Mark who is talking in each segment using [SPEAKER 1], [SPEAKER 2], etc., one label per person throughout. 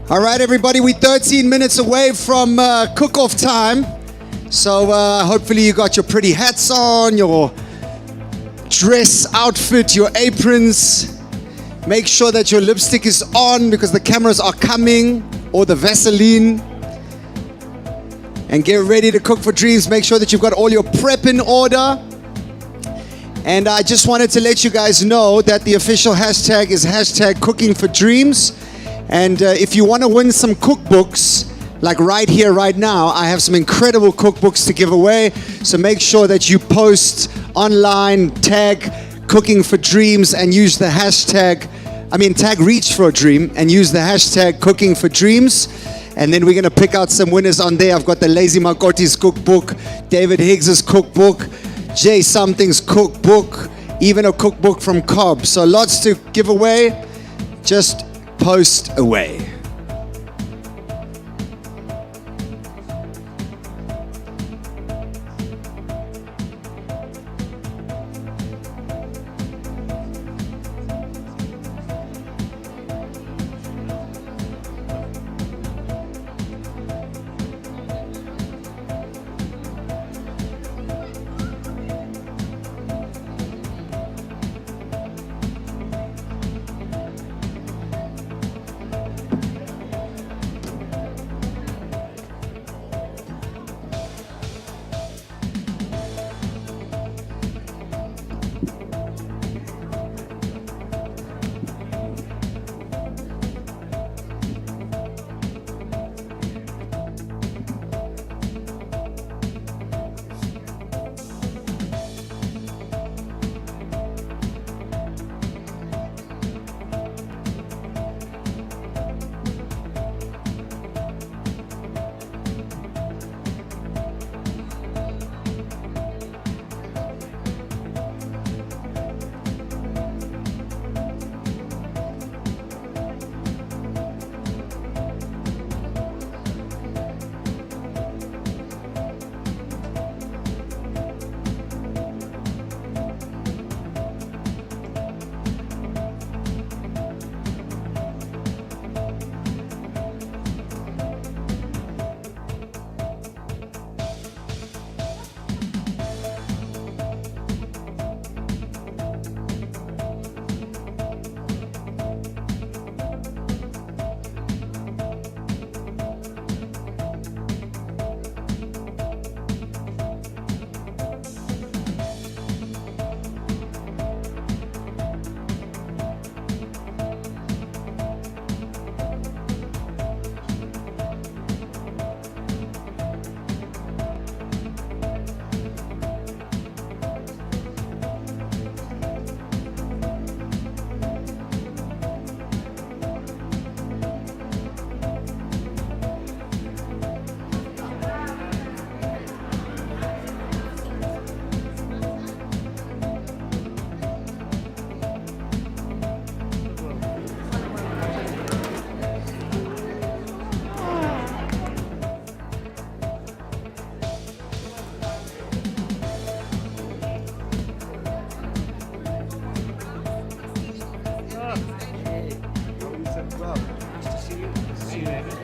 [SPEAKER 1] All right, everybody, we're 13 minutes away from cook-off time. So hopefully you got your pretty hats on, your dress outfit, your aprons. Make sure that your lipstick is on because the cameras are coming, or the Vaseline. And get ready to cook for dreams. Make sure that you've got all your prep in order. And I just wanted to let you guys know that the official hashtag is hashtag cooking for dreams. And if you want to win some cookbooks, like right here, right now, I have some incredible cookbooks to give away. So make sure that you post online, tag Cooking for Dreams, and use the hashtag, tag Reach for a Dream, and use the hashtag Cooking for Dreams. And then we're going to pick out some winners on there. I've got the Lazy Makoti's cookbook, David Higgs's cookbook, Jay Something's cookbook, even a cookbook from Cobb. So lots to give away. Just post away.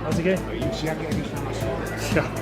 [SPEAKER 2] How's it going? Yeah.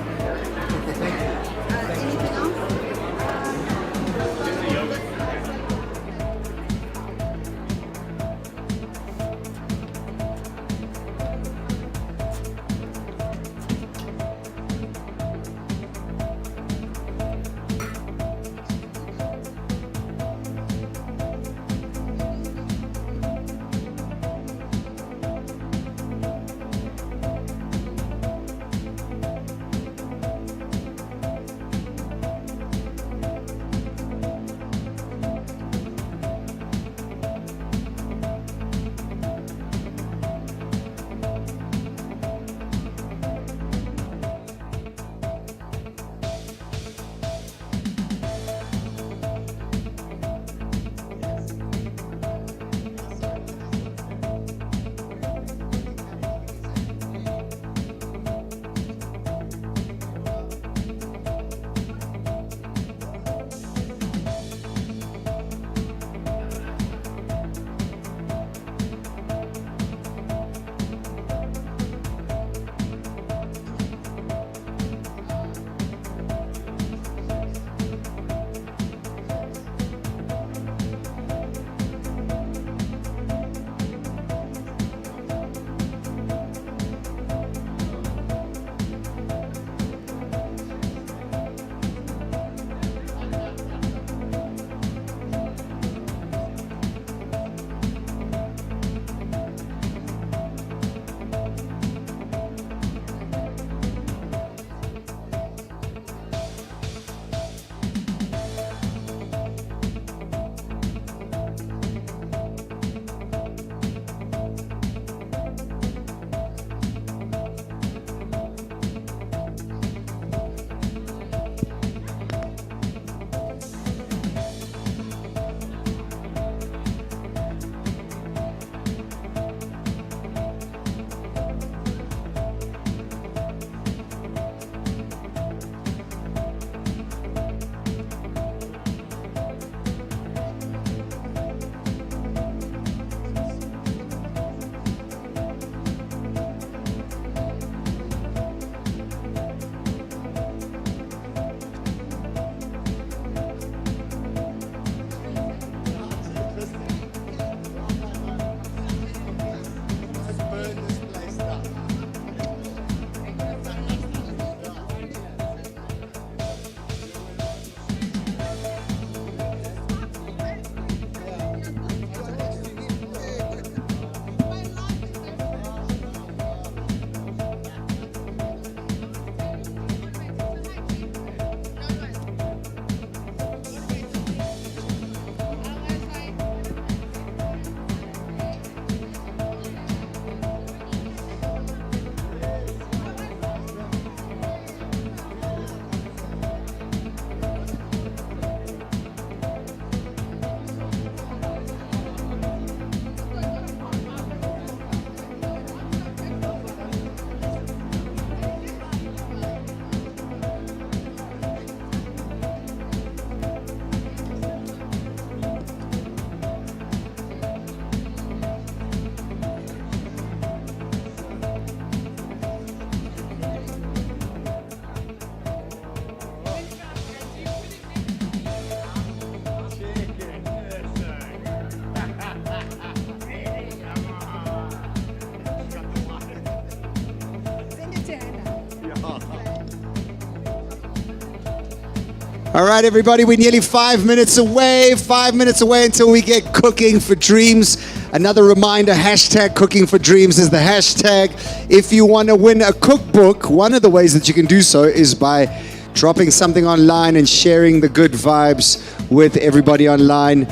[SPEAKER 1] All right, everybody, we're nearly 5 minutes away. 5 minutes away until we get Cooking for Dreams. Another reminder, hashtag Cooking for Dreams is the hashtag. If you want to win a cookbook, one of the ways that you can do so is by dropping something online and sharing the good vibes with everybody online.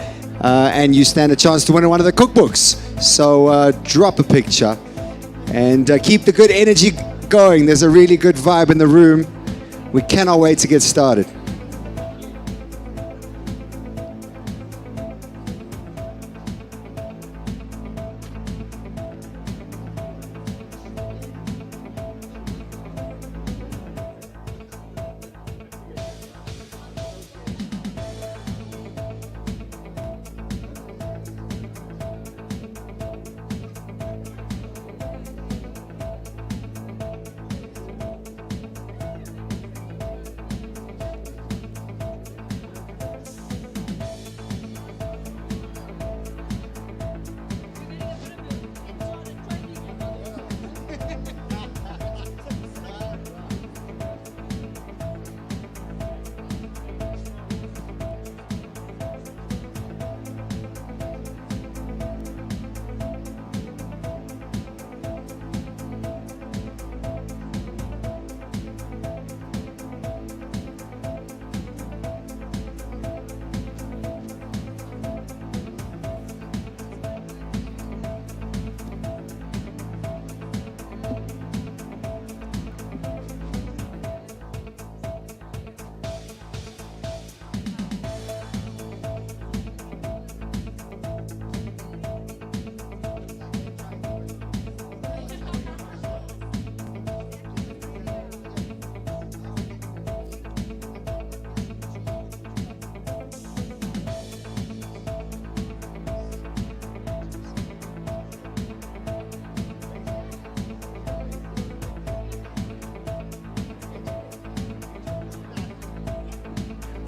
[SPEAKER 1] And you stand a chance to win one of the cookbooks. So drop a picture and keep the good energy going. There's a really good vibe in the room. We cannot wait to get started.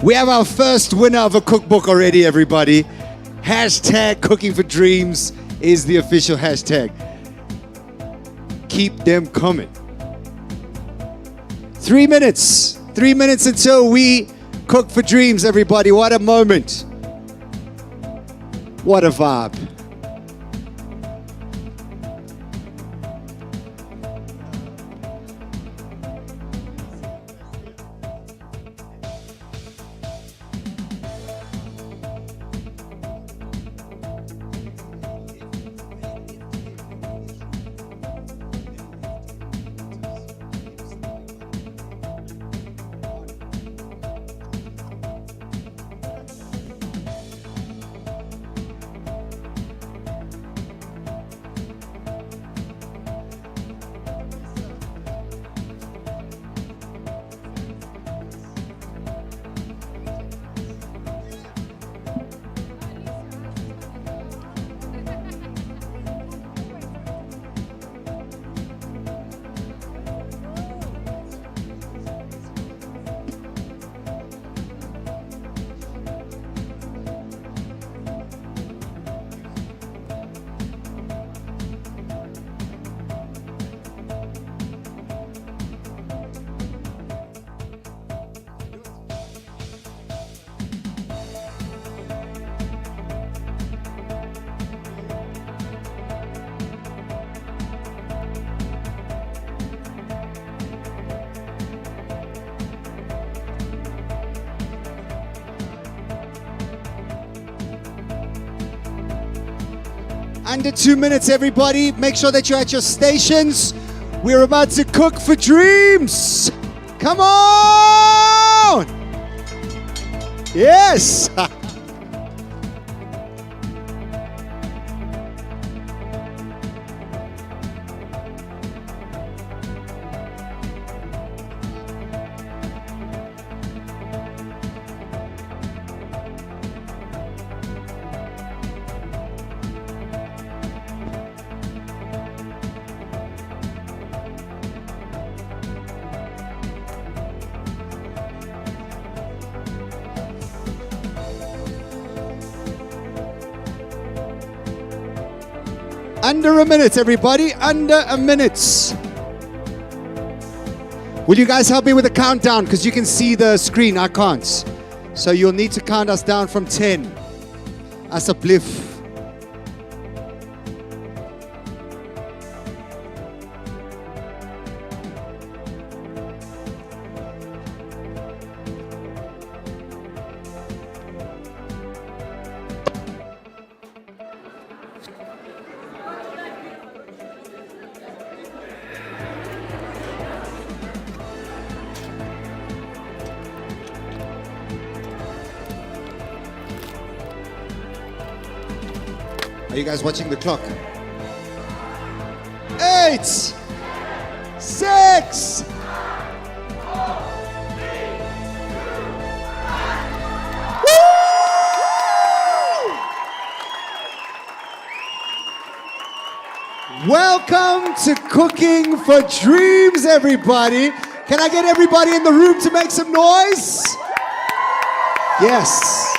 [SPEAKER 1] We have our first winner of a cookbook already, everybody. Hashtag Cooking for Dreams is the official hashtag. Keep them coming. 3 minutes. 3 minutes until we cook for dreams, everybody. What a moment. What a vibe. Under 2 minutes, everybody. Make sure that you're at your stations. We're about to cook for dreams. Come on! Yes! Under a minute, everybody. Under a minute. Will you guys help me with the countdown? Because you can see the screen. I can't. So you'll need to count us down from 10. Asseblief. Are you guys watching the clock? 8, 6. Welcome to Cooking for Dreams, everybody. Can I get everybody in the room to make some noise? Yes.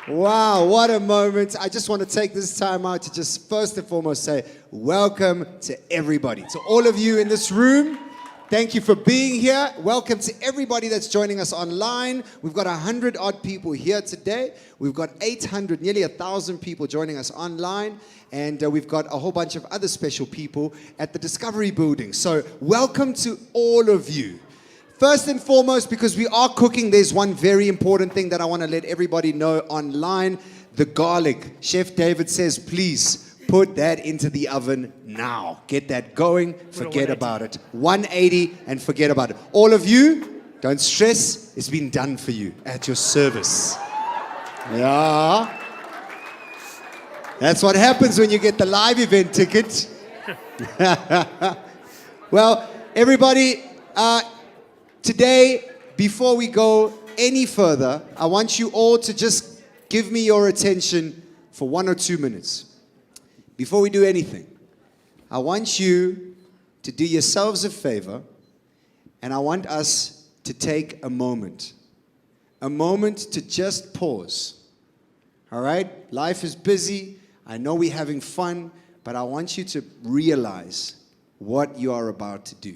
[SPEAKER 1] Wow, what a moment. I just want to take this time out to just first and foremost say welcome to everybody. To all of you in this room, thank you for being here. Welcome to everybody that's joining us online. We've got 100 odd people here today. We've got 800, nearly 1,000 people joining us online. And we've got a whole bunch of other special people at the Discovery Building. So welcome to all of you. First and foremost, because we are cooking, there's one very important thing that I want to let everybody know online. The garlic. Chef David says, please put that into the oven now. Get that going. Forget about it. 180 and forget about it. All of you, don't stress. It's been done for you at your service. Yeah. That's what happens when you get the live event ticket. Well, everybody, today, before we go any further, I want you all to just give me your attention for 1 or 2 minutes. Before we do anything, I want you to do yourselves a favor, and I want us to take a moment to just pause. All right? Life is busy. I know we're having fun, but I want you to realize what you are about to do.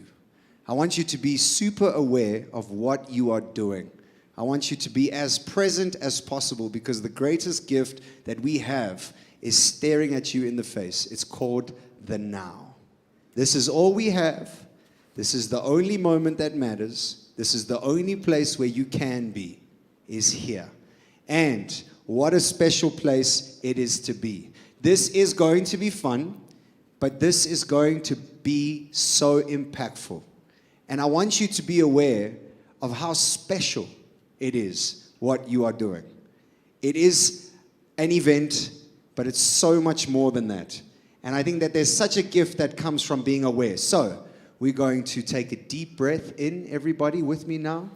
[SPEAKER 1] I want you to be super aware of what you are doing. I want you to be as present as possible, because the greatest gift that we have is staring at you in the face. It's called the now. This is all we have. This is the only moment that matters. This is the only place where you can be, is here. And what a special place it is to be. This is going to be fun, but this is going to be so impactful. And I want you to be aware of how special it is what you are doing. It is an event, but it's so much more than that. And I think that there's such a gift that comes from being aware. So we're going to take a deep breath in, everybody with me now.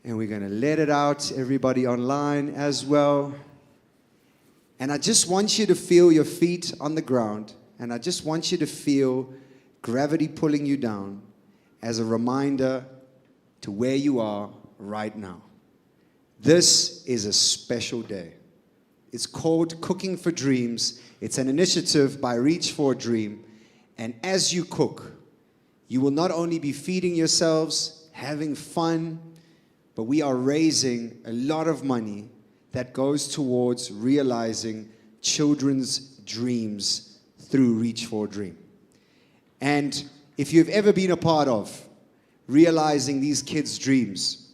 [SPEAKER 1] And we're going to let it out, everybody online as well. And I just want you to feel your feet on the ground. And I just want you to feel gravity pulling you down as a reminder to where you are right now. This is a special day. It's called Cooking for Dreams. It's an initiative by Reach for a Dream. And as you cook, you will not only be feeding yourselves, having fun, but we are raising a lot of money that goes towards realizing children's dreams through Reach for a Dream. And if you've ever been a part of realizing these kids' dreams,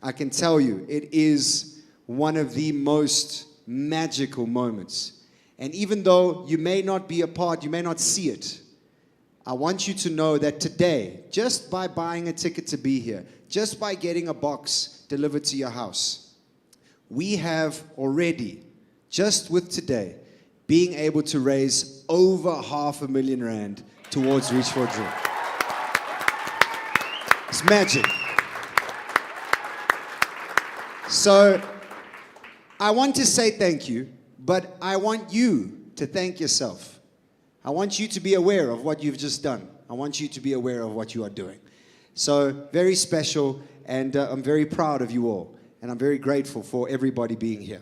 [SPEAKER 1] I can tell you it is one of the most magical moments. And even though you may not be a part, you may not see it, I want you to know that today, just by buying a ticket to be here, just by getting a box delivered to your house, we have already, just with today, being able to raise over R500,000 towards Reach for a Dream. It's magic. So I want to say thank you, but I want you to thank yourself. I want you to be aware of what you've just done. I want you to be aware of what you are doing. So very special, and I'm very proud of you all. And I'm very grateful for everybody being here.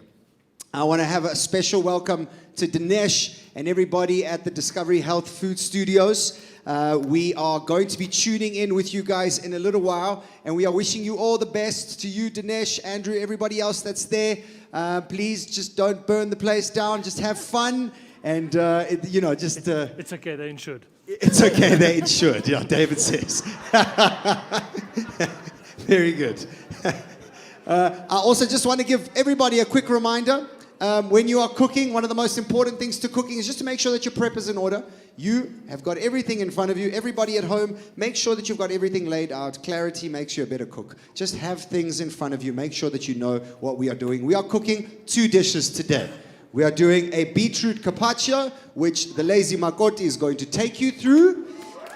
[SPEAKER 1] I want to have a special welcome to Dinesh and everybody at the Discovery Health Food Studios. We are going to be tuning in with you guys in a little while, and we are wishing you all the best. To you, Dinesh, Andrew, everybody else that's there. Please just don't burn the place down. Just have fun, and just.
[SPEAKER 3] It's okay. They're insured.
[SPEAKER 1] It's okay. They're insured. Yeah, David says. Very good. I also just want to give everybody a quick reminder. When you are cooking, one of the most important things to cooking is just to make sure that your prep is in order. You have got everything in front of you. Everybody at home, make sure that you've got everything laid out. Clarity makes you a better cook. Just have things in front of you. Make sure that you know what we are doing. We are cooking 2 dishes today. We are doing a beetroot carpaccio, which the lazy Makoti is going to take you through.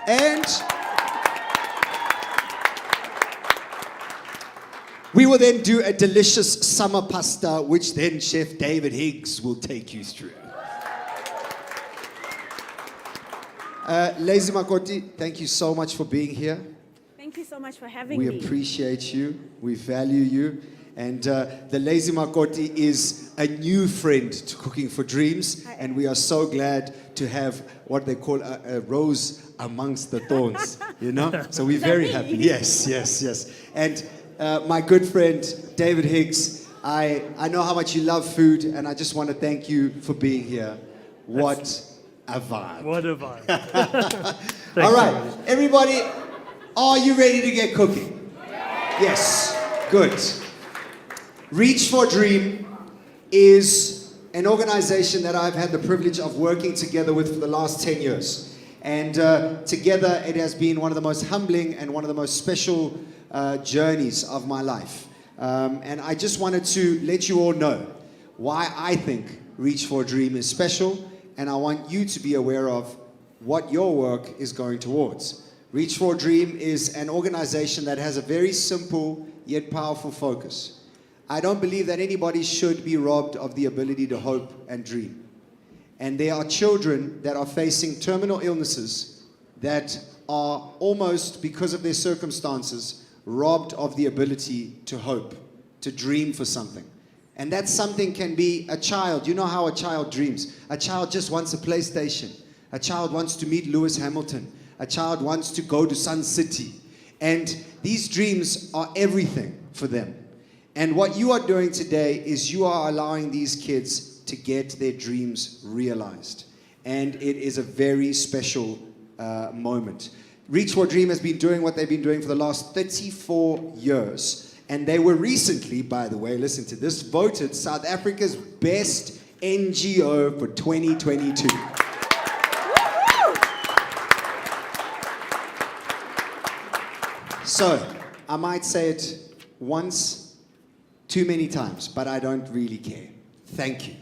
[SPEAKER 1] And we will then do a delicious summer pasta, which then Chef David Higgs will take you through. Lazy Makoti, thank you so much for being here.
[SPEAKER 4] Thank you so much for having me.
[SPEAKER 1] We appreciate you. We value you. And the Lazy Makoti is a new friend to Cooking for Dreams. And we are so glad to have what they call a rose amongst the thorns, you know? So we're very happy. Yes. And my good friend, David Higgs, I know how much you love food, and I just want to thank you for being here. What a vibe.
[SPEAKER 3] What a vibe.
[SPEAKER 1] All right, everybody, are you ready to get cooking? Yes, good. Reach for Dream is an organization that I've had the privilege of working together with for the last 10 years. And together it has been one of the most humbling and one of the most special journeys of my life. And I just wanted to let you all know why I think Reach for a Dream is special, and I want you to be aware of what your work is going towards. Reach for a Dream is an organization that has a very simple yet powerful focus. I don't believe that anybody should be robbed of the ability to hope and dream. And there are children that are facing terminal illnesses that are almost, because of their circumstances, robbed of the ability to hope, to dream for something. And that something can be a child. You know how a child dreams. A child just wants a PlayStation. A child wants to meet Lewis Hamilton. A child wants to go to Sun City. And these dreams are everything for them. And what you are doing today is you are allowing these kids to get their dreams realized. And it is a very special moment. Reach for a Dream has been doing what they've been doing for the last 34 years. And they were recently, by the way, listen to this, voted South Africa's best NGO for 2022. So, I might say it once, too many times, but I don't really care. Thank you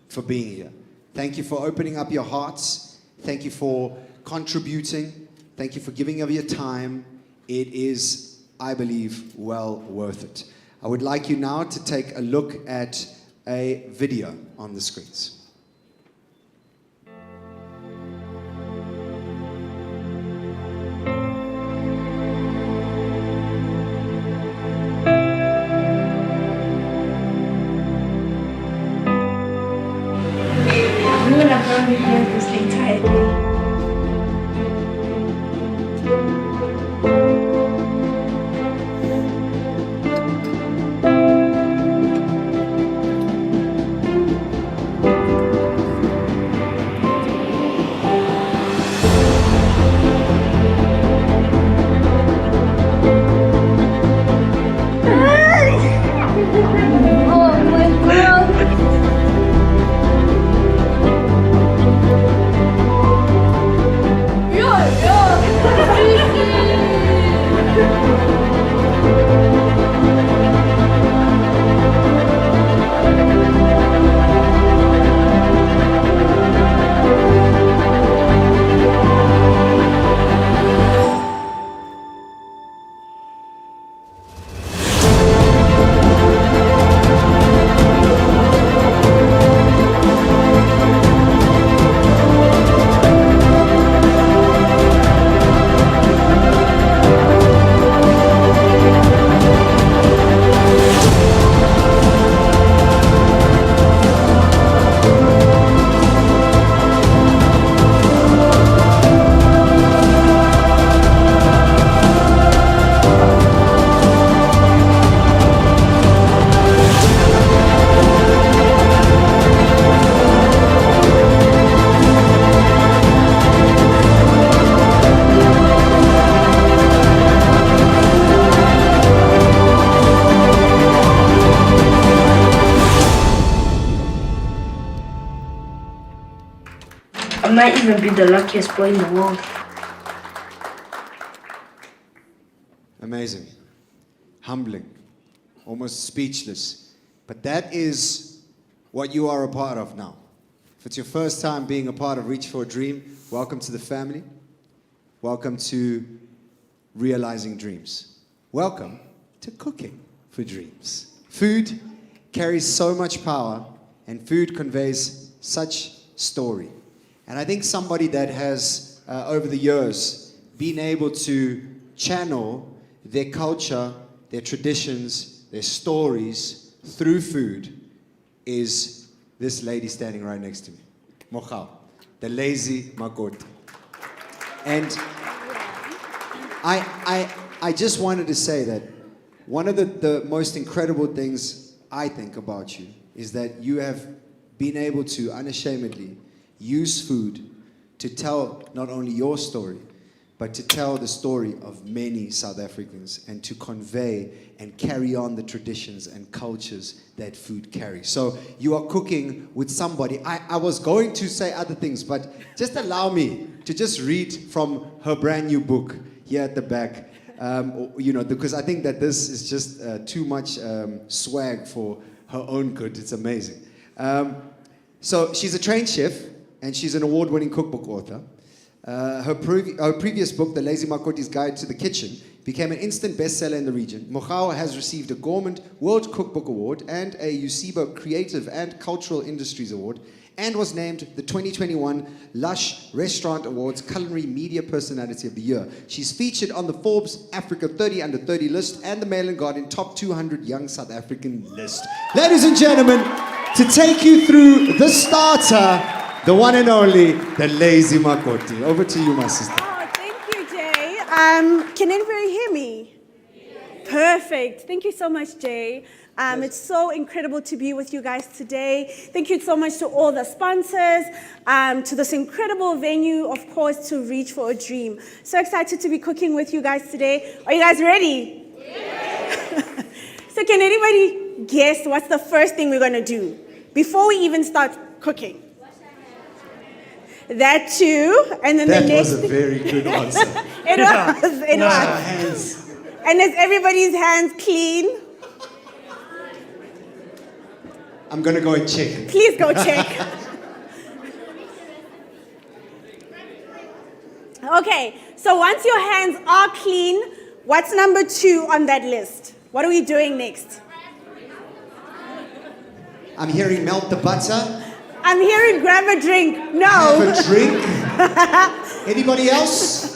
[SPEAKER 1] for being here. Thank you for opening up your hearts. Thank you for contributing. Thank you for giving of your time. It is, I believe, well worth it. I would like you now to take a look at a video on the screens.
[SPEAKER 4] You would have brought me here this entire day.
[SPEAKER 3] might even be the luckiest boy in the world.
[SPEAKER 1] Amazing. Humbling. Almost speechless. But that is what you are a part of now. If it's your first time being a part of Reach for a Dream, welcome to the family. Welcome to realizing dreams. Welcome to cooking for dreams. Food carries so much power, and food conveys such story. And I think somebody that has, over the years, been able to channel their culture, their traditions, their stories through food is this lady standing right next to me, Mogau, the lazy Makoti. And I just wanted to say that one of the most incredible things I think about you is that you have been able to unashamedly use food to tell not only your story, but to tell the story of many South Africans and to convey and carry on the traditions and cultures that food carries. So you are cooking with somebody. I was going to say other things, but just allow me to just read from her brand new book here at the back. Because I think that this is just too much swag for her own good. It's amazing. So she's a trained chef, and she's an award-winning cookbook author. Her previous book, The Lazy Makoti's Guide to the Kitchen, became an instant bestseller in the region. Mogau has received a Gourmand World Cookbook Award and a UCIBO Creative and Cultural Industries Award, and was named the 2021 Lush Restaurant Awards Culinary Media Personality of the Year. She's featured on the Forbes Africa 30 Under 30 list and the Mail and Guardian Top 200 Young South African list. Ladies and gentlemen, to take you through the starter, the one and only, the Lazy Makoti. Over to you, my sister.
[SPEAKER 4] Oh, thank you, Jay. Can anybody hear me? Yes. Perfect. Thank you so much, Jay. It's so incredible to be with you guys today. Thank you so much to all the sponsors, to this incredible venue, of course, to Reach for a Dream. So excited to be cooking with you guys today. Are you guys ready? Yes. So can anybody guess what's the first thing we're going to do before we even start cooking? That too, and then the next.
[SPEAKER 1] That was a very good answer.
[SPEAKER 4] It was.
[SPEAKER 1] Hands.
[SPEAKER 4] And is everybody's hands clean?
[SPEAKER 1] I'm gonna go and check.
[SPEAKER 4] Please go check. Okay, so once your hands are clean, what's number 2 on that list? What are we doing next?
[SPEAKER 1] I'm hearing melt the butter.
[SPEAKER 4] I'm hearing grab a drink. No.
[SPEAKER 1] Have a drink. Anybody else?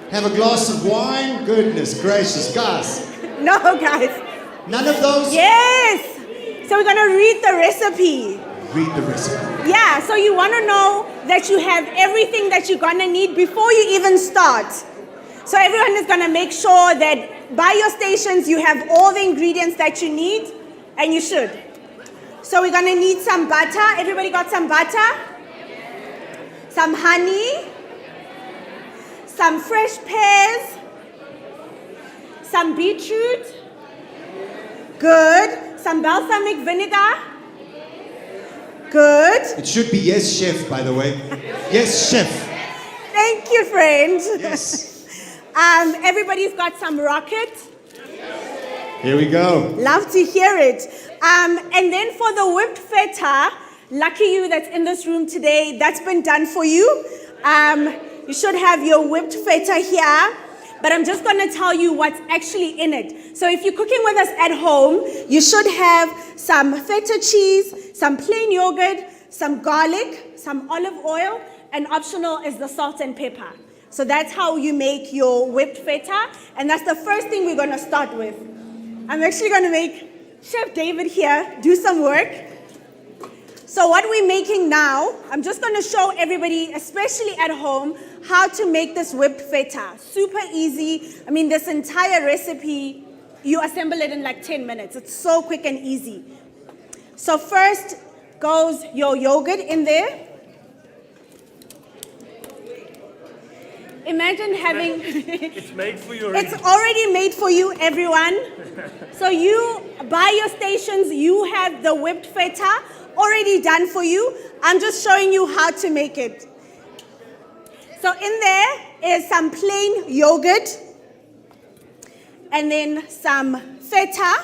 [SPEAKER 1] Have a glass of wine? Goodness gracious, guys.
[SPEAKER 4] No, guys.
[SPEAKER 1] None of those?
[SPEAKER 4] Yes. So we're going to read the recipe.
[SPEAKER 1] Read the recipe.
[SPEAKER 4] Yeah, so you want to know that you have everything that you're going to need before you even start. So everyone is going to make sure that by your stations you have all the ingredients that you need, and you should. So we're going to need some butter. Everybody got some butter? Some honey. Some fresh pears. Some beetroot. Good. Some balsamic vinegar. Good.
[SPEAKER 1] It should be yes, chef, by the way. Yes, chef.
[SPEAKER 4] Thank you, friend.
[SPEAKER 1] Yes.
[SPEAKER 4] Everybody's got some rocket.
[SPEAKER 1] Here we go.
[SPEAKER 4] Love to hear it. And then for the whipped feta, lucky you that's in this room today, that's been done for you. You should have your whipped feta here, but I'm just going to tell you what's actually in it. So if you're cooking with us at home, you should have some feta cheese, some plain yogurt, some garlic, some olive oil, and optional is the salt and pepper. So that's how you make your whipped feta, and that's the first thing we're going to start with. I'm actually going to make Chef David here do some work. So what we're making now, I'm just going to show everybody, especially at home, how to make this whipped feta. Super easy. I mean, this entire recipe, you assemble it in like 10 minutes. It's so quick and easy. So first goes your yogurt in there. Imagine having...
[SPEAKER 5] It's made for you.
[SPEAKER 4] It's already made for you, everyone. So you, by your stations, you have the whipped feta already done for you. I'm just showing you how to make it. So in there is some plain yogurt and then some feta.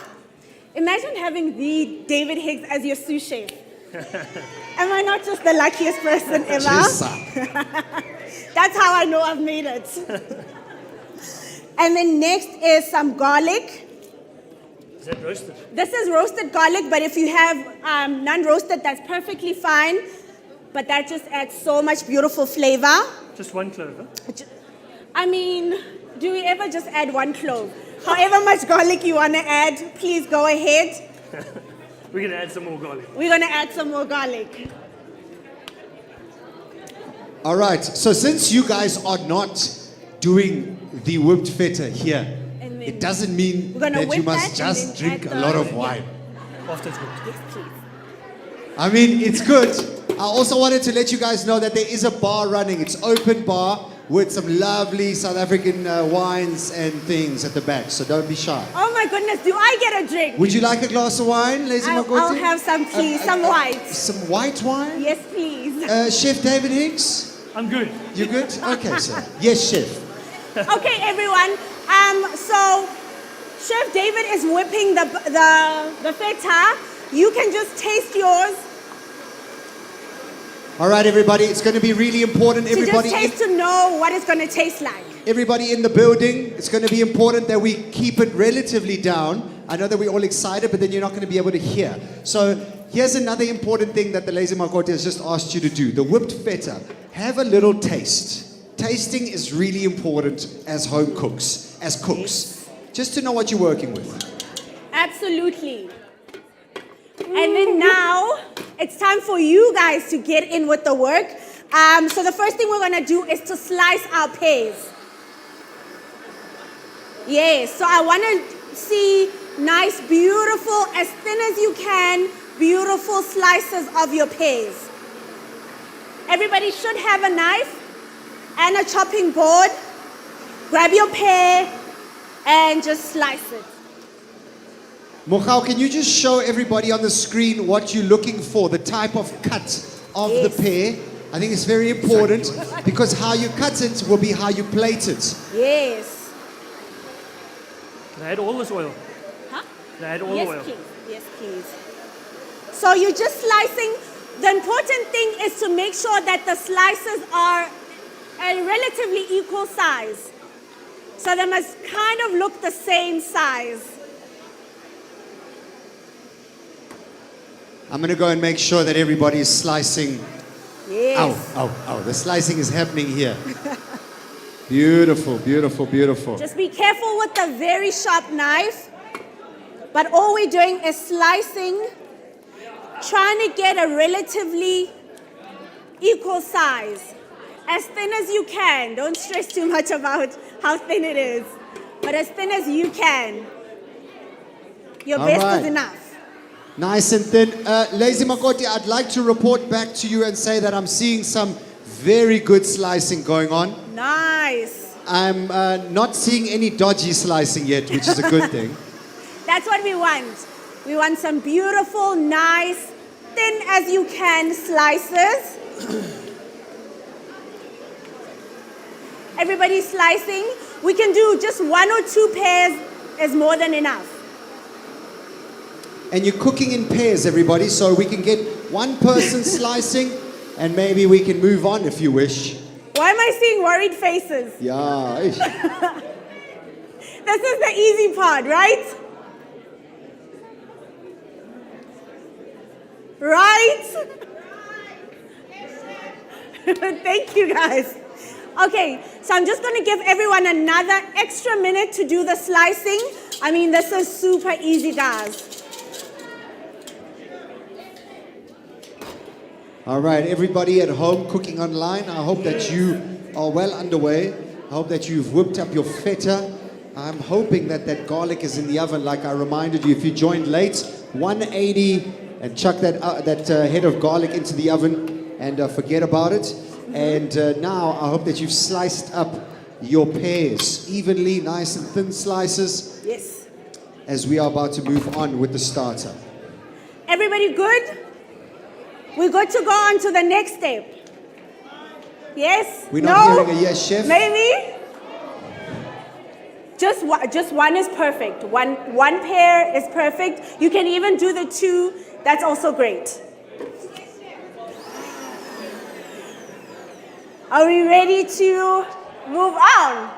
[SPEAKER 4] Imagine having the David Higgs as your sous chef. Am I not just the luckiest person ever? That's how I know I've made it. And then next is some garlic.
[SPEAKER 5] Is that roasted?
[SPEAKER 4] This is roasted garlic, but if you have non-roasted, that's perfectly fine. But that just adds so much beautiful flavor.
[SPEAKER 5] Just one clove, huh?
[SPEAKER 4] I mean, do we ever just add one clove? However much garlic you want to add, please go ahead.
[SPEAKER 5] We're going to add some more garlic.
[SPEAKER 4] We're going to add some more garlic.
[SPEAKER 1] All right, so since you guys are not doing the whipped feta here,
[SPEAKER 4] And then
[SPEAKER 1] it doesn't mean
[SPEAKER 4] we're gonna
[SPEAKER 1] that you
[SPEAKER 4] whip
[SPEAKER 1] must
[SPEAKER 4] that and
[SPEAKER 1] just
[SPEAKER 4] then
[SPEAKER 1] drink
[SPEAKER 4] add
[SPEAKER 1] a
[SPEAKER 4] the-
[SPEAKER 1] lot of wine.
[SPEAKER 5] After it's cooked.
[SPEAKER 4] Yes, please.
[SPEAKER 1] I mean, it's good. I also wanted to let you guys know that there is a bar running. It's open bar with some lovely South African wines and things at the back, so don't be shy.
[SPEAKER 4] Oh my goodness, do I get a drink?
[SPEAKER 1] Would you like a glass of wine, Lazy Makoti?
[SPEAKER 4] I'll have some, please, some white.
[SPEAKER 1] Some white wine?
[SPEAKER 4] Yes, please.
[SPEAKER 1] Chef David Higgs?
[SPEAKER 5] I'm good.
[SPEAKER 1] You good? Okay, sir. Yes, chef.
[SPEAKER 4] Okay, everyone. So Chef David is whipping the feta. You can just taste yours.
[SPEAKER 1] All right, everybody. It's going to be really important.
[SPEAKER 4] To just
[SPEAKER 1] Everybody,
[SPEAKER 4] taste to know what it's going to taste like.
[SPEAKER 1] everybody in the building. It's going to be important that we keep it relatively down. I know that we're all excited, but then you're not going to be able to hear. So here's another important thing that the Lazy Makoti has just asked you to do. The whipped feta. Have a little taste. Tasting is really important as home cooks, as cooks. Just to know what you're working with.
[SPEAKER 4] Absolutely. And then now, it's time for you guys to get in with the work. So the first thing we're going to do is to slice our pears. Yes, so I want to see nice, beautiful, as thin as you can, beautiful slices of your pears. Everybody should have a knife and a chopping board. Grab your pear and just slice it.
[SPEAKER 1] Mogau, can you just show everybody on the screen what you're looking for, the type of cut of the pear? I think it's very important because how you cut it will be how you plate it.
[SPEAKER 4] Yes.
[SPEAKER 5] Can I add all this oil?
[SPEAKER 4] Huh?
[SPEAKER 5] Can I add all
[SPEAKER 4] Yes,
[SPEAKER 5] the oil?
[SPEAKER 4] please. Yes, please. So you're just slicing. The important thing is to make sure that the slices are a relatively equal size. So they must kind of look the same size.
[SPEAKER 1] I'm going to go and make sure that everybody is slicing.
[SPEAKER 4] Yes.
[SPEAKER 1] Ow. The slicing is happening here. Beautiful, beautiful, beautiful.
[SPEAKER 4] Just be careful with the very sharp knife. But all we're doing is slicing, trying to get a relatively equal size. As thin as you can. Don't stress too much about how thin it is. But as thin as you can. Your
[SPEAKER 1] All
[SPEAKER 4] best
[SPEAKER 1] right.
[SPEAKER 4] is enough.
[SPEAKER 1] Nice and thin. Lazy Makoti, I'd like to report back to you and say that I'm seeing some very good slicing going on.
[SPEAKER 4] Nice.
[SPEAKER 1] I'm not seeing any dodgy slicing yet, which is a good thing.
[SPEAKER 4] That's what we want. We want some beautiful, nice, thin as you can slices. Everybody's slicing. We can do just 1 or 2 pairs is more than enough.
[SPEAKER 1] And you're cooking in pairs, everybody, so we can get one person slicing and maybe we can move on if you wish.
[SPEAKER 4] Why am I seeing worried faces?
[SPEAKER 1] Yeah.
[SPEAKER 4] This is the easy part, right? Right? Thank you, guys. Okay, so I'm just going to give everyone another extra minute to do the slicing. I mean, this is super easy, guys.
[SPEAKER 1] All right, everybody at home cooking online, I hope that you are well underway. I hope that you've whipped up your feta. I'm hoping that that garlic is in the oven, like I reminded you. If you joined late, 180, and chuck that head of garlic into the oven and forget about it. And now I hope that you've sliced up your pears evenly, nice and thin slices.
[SPEAKER 4] Yes.
[SPEAKER 1] As we are about to move on with the starter.
[SPEAKER 4] Everybody good? We're good to go on to the next step. Yes?
[SPEAKER 1] We're
[SPEAKER 4] no?
[SPEAKER 1] not hearing a yes, chef.
[SPEAKER 4] Maybe? Just one is perfect. One pair is perfect. You can even do the two. That's also great. Are we ready to move on?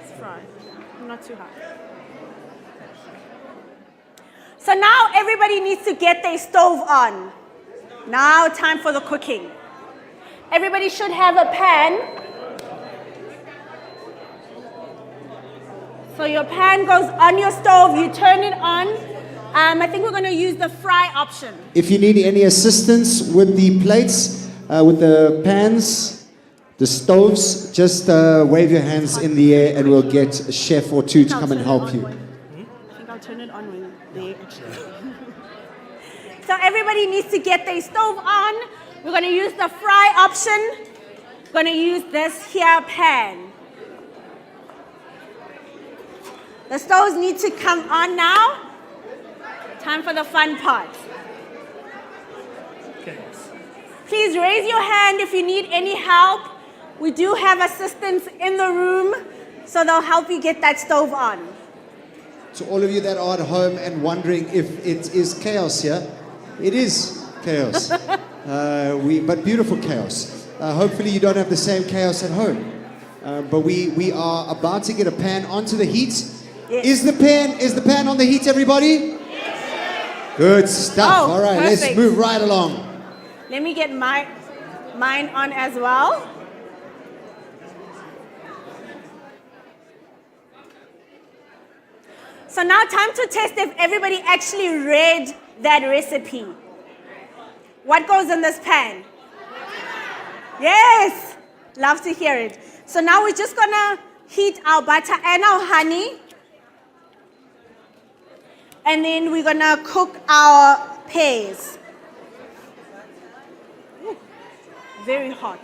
[SPEAKER 4] It's fine. Not too hot. So now everybody needs to get their stove on. Now time for the cooking. Everybody should have a pan. So your pan goes on your stove, you turn it on. I think we're going to use the fry option.
[SPEAKER 1] If you need any assistance with the plates, with the pans, the stoves, just wave your hands in the air and we'll get a chef or two to come and help you.
[SPEAKER 4] I think I'll turn it on when they actually. So everybody needs to get their stove on. We're going to use the fry option. We're going to use this here pan. The stoves need to come on now. Time for the fun part.
[SPEAKER 5] Okay.
[SPEAKER 4] Please raise your hand if you need any help. We do have assistants in the room, so they'll help you get that stove on.
[SPEAKER 1] To all of you that are at home and wondering if it is chaos here, it is chaos. But beautiful chaos. Hopefully you don't have the same chaos at home. But we are about to get a pan onto the heat.
[SPEAKER 4] Yes.
[SPEAKER 1] Is the pan on the heat, everybody? Yes. Good stuff.
[SPEAKER 4] Oh,
[SPEAKER 1] all right,
[SPEAKER 4] perfect.
[SPEAKER 1] let's move right along.
[SPEAKER 4] Let me get mine on as well. So now time to test if everybody actually read that recipe. What goes in this pan? Yes! Love to hear it. So now we're just gonna heat our butter and our honey. And then we're gonna cook our pears. Ooh, very hot.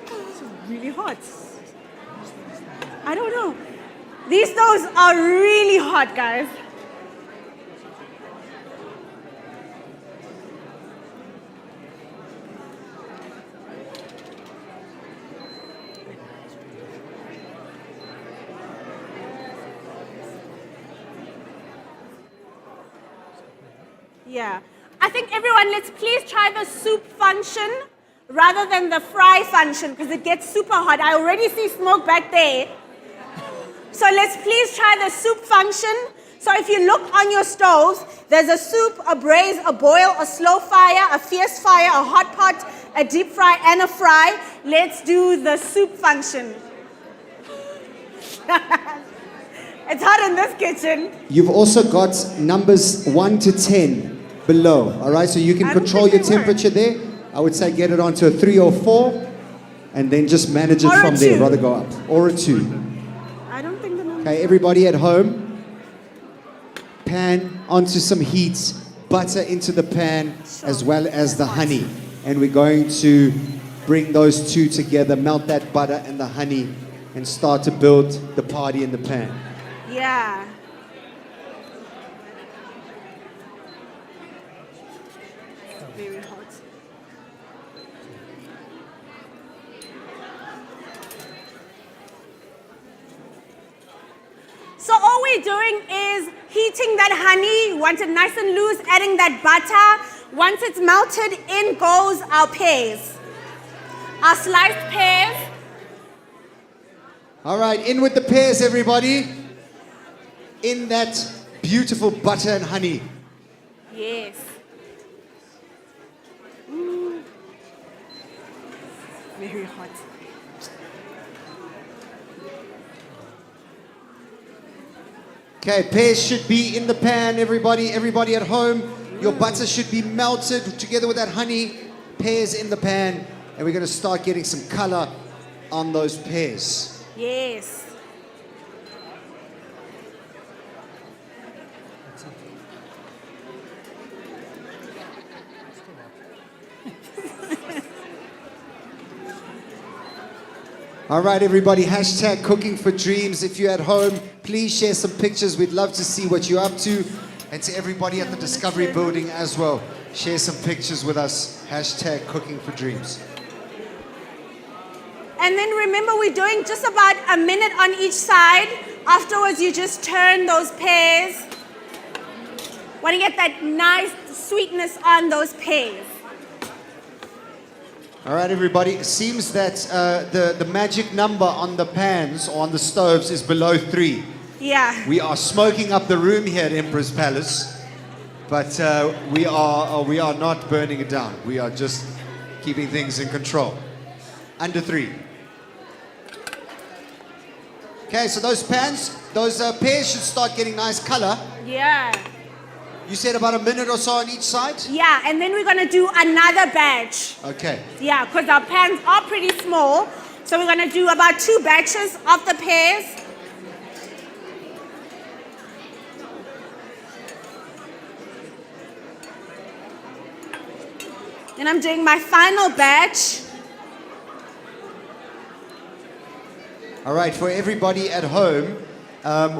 [SPEAKER 4] It's really hot. I don't know. These stoves are really hot, guys. Yeah. I think everyone, let's please try the soup function rather than the fry function because it gets super hot. I already see smoke back there. So let's please try the soup function. So if you look on your stoves, there's a soup, a braise, a boil, a slow fire, a fierce fire, a hot pot, a deep fry, and a fry. Let's do the soup function. It's hot in this kitchen.
[SPEAKER 1] You've also got numbers 1 to 10 below, all right? So you can
[SPEAKER 4] I don't
[SPEAKER 1] control
[SPEAKER 4] think
[SPEAKER 1] your
[SPEAKER 4] they work.
[SPEAKER 1] temperature there. I would say get it onto a 3 or 4 and then just manage it
[SPEAKER 4] Or a
[SPEAKER 1] from there,
[SPEAKER 4] 2.
[SPEAKER 1] rather go up. Or a 2.
[SPEAKER 4] I don't think the number.
[SPEAKER 1] Okay, everybody at home, pan onto some heat, butter into the pan as well as the honey. And we're going to bring those two together, melt that butter and the honey and start to build the party in the pan.
[SPEAKER 4] Yeah. Very hot. So all we're doing is heating that honey, want it nice and loose, adding that butter. Once it's melted, in goes our pears. Our sliced pears.
[SPEAKER 1] All right, in with the pears, everybody. In that beautiful butter and honey.
[SPEAKER 4] Yes. Mm. Very hot.
[SPEAKER 1] Okay, pears should be in the pan, everybody. Everybody at home, your butter should be melted together with that honey. Pears in the pan, and we're going to start getting some color on those pears.
[SPEAKER 4] Yes.
[SPEAKER 1] All right, everybody, hashtag cooking for dreams. If you're at home, please share some pictures. We'd love to see what you're up to. And to everybody at the Discovery Building as well, share some pictures with us. Hashtag Cooking for Dreams.
[SPEAKER 4] And then remember, we're doing just about a minute on each side. Afterwards, you just turn those pears. Want to get that nice sweetness on those pears.
[SPEAKER 1] All right, everybody. It seems that the magic number on the pans or on the stoves is below 3.
[SPEAKER 4] Yeah.
[SPEAKER 1] We are smoking up the room here at Emperor's Palace, but we are not burning it down. We are just keeping things in control. Under 3. Okay, so those pans, those pears should start getting nice color.
[SPEAKER 4] Yeah.
[SPEAKER 1] You said about a minute or so on each side?
[SPEAKER 4] Yeah, and then we're going to do another batch.
[SPEAKER 1] Okay.
[SPEAKER 4] Yeah, because our pans are pretty small. So we're going to do about 2 batches of the pears. And I'm doing my final batch.
[SPEAKER 1] All right, for everybody at home,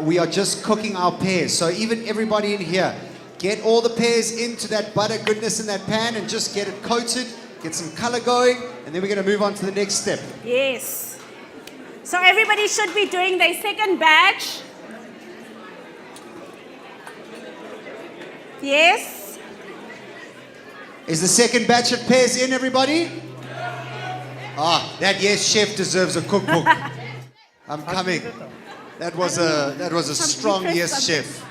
[SPEAKER 1] we are just cooking our pears. So even everybody in here, get all the pears into that butter goodness in that pan and just get it coated, get some color going, and then we're going to move on to the next step.
[SPEAKER 4] Yes. So everybody should be doing their second batch. Yes.
[SPEAKER 1] Is the second batch of pears in, everybody? Ah, that yes chef deserves a cookbook. I'm coming. That was a strong yes chef.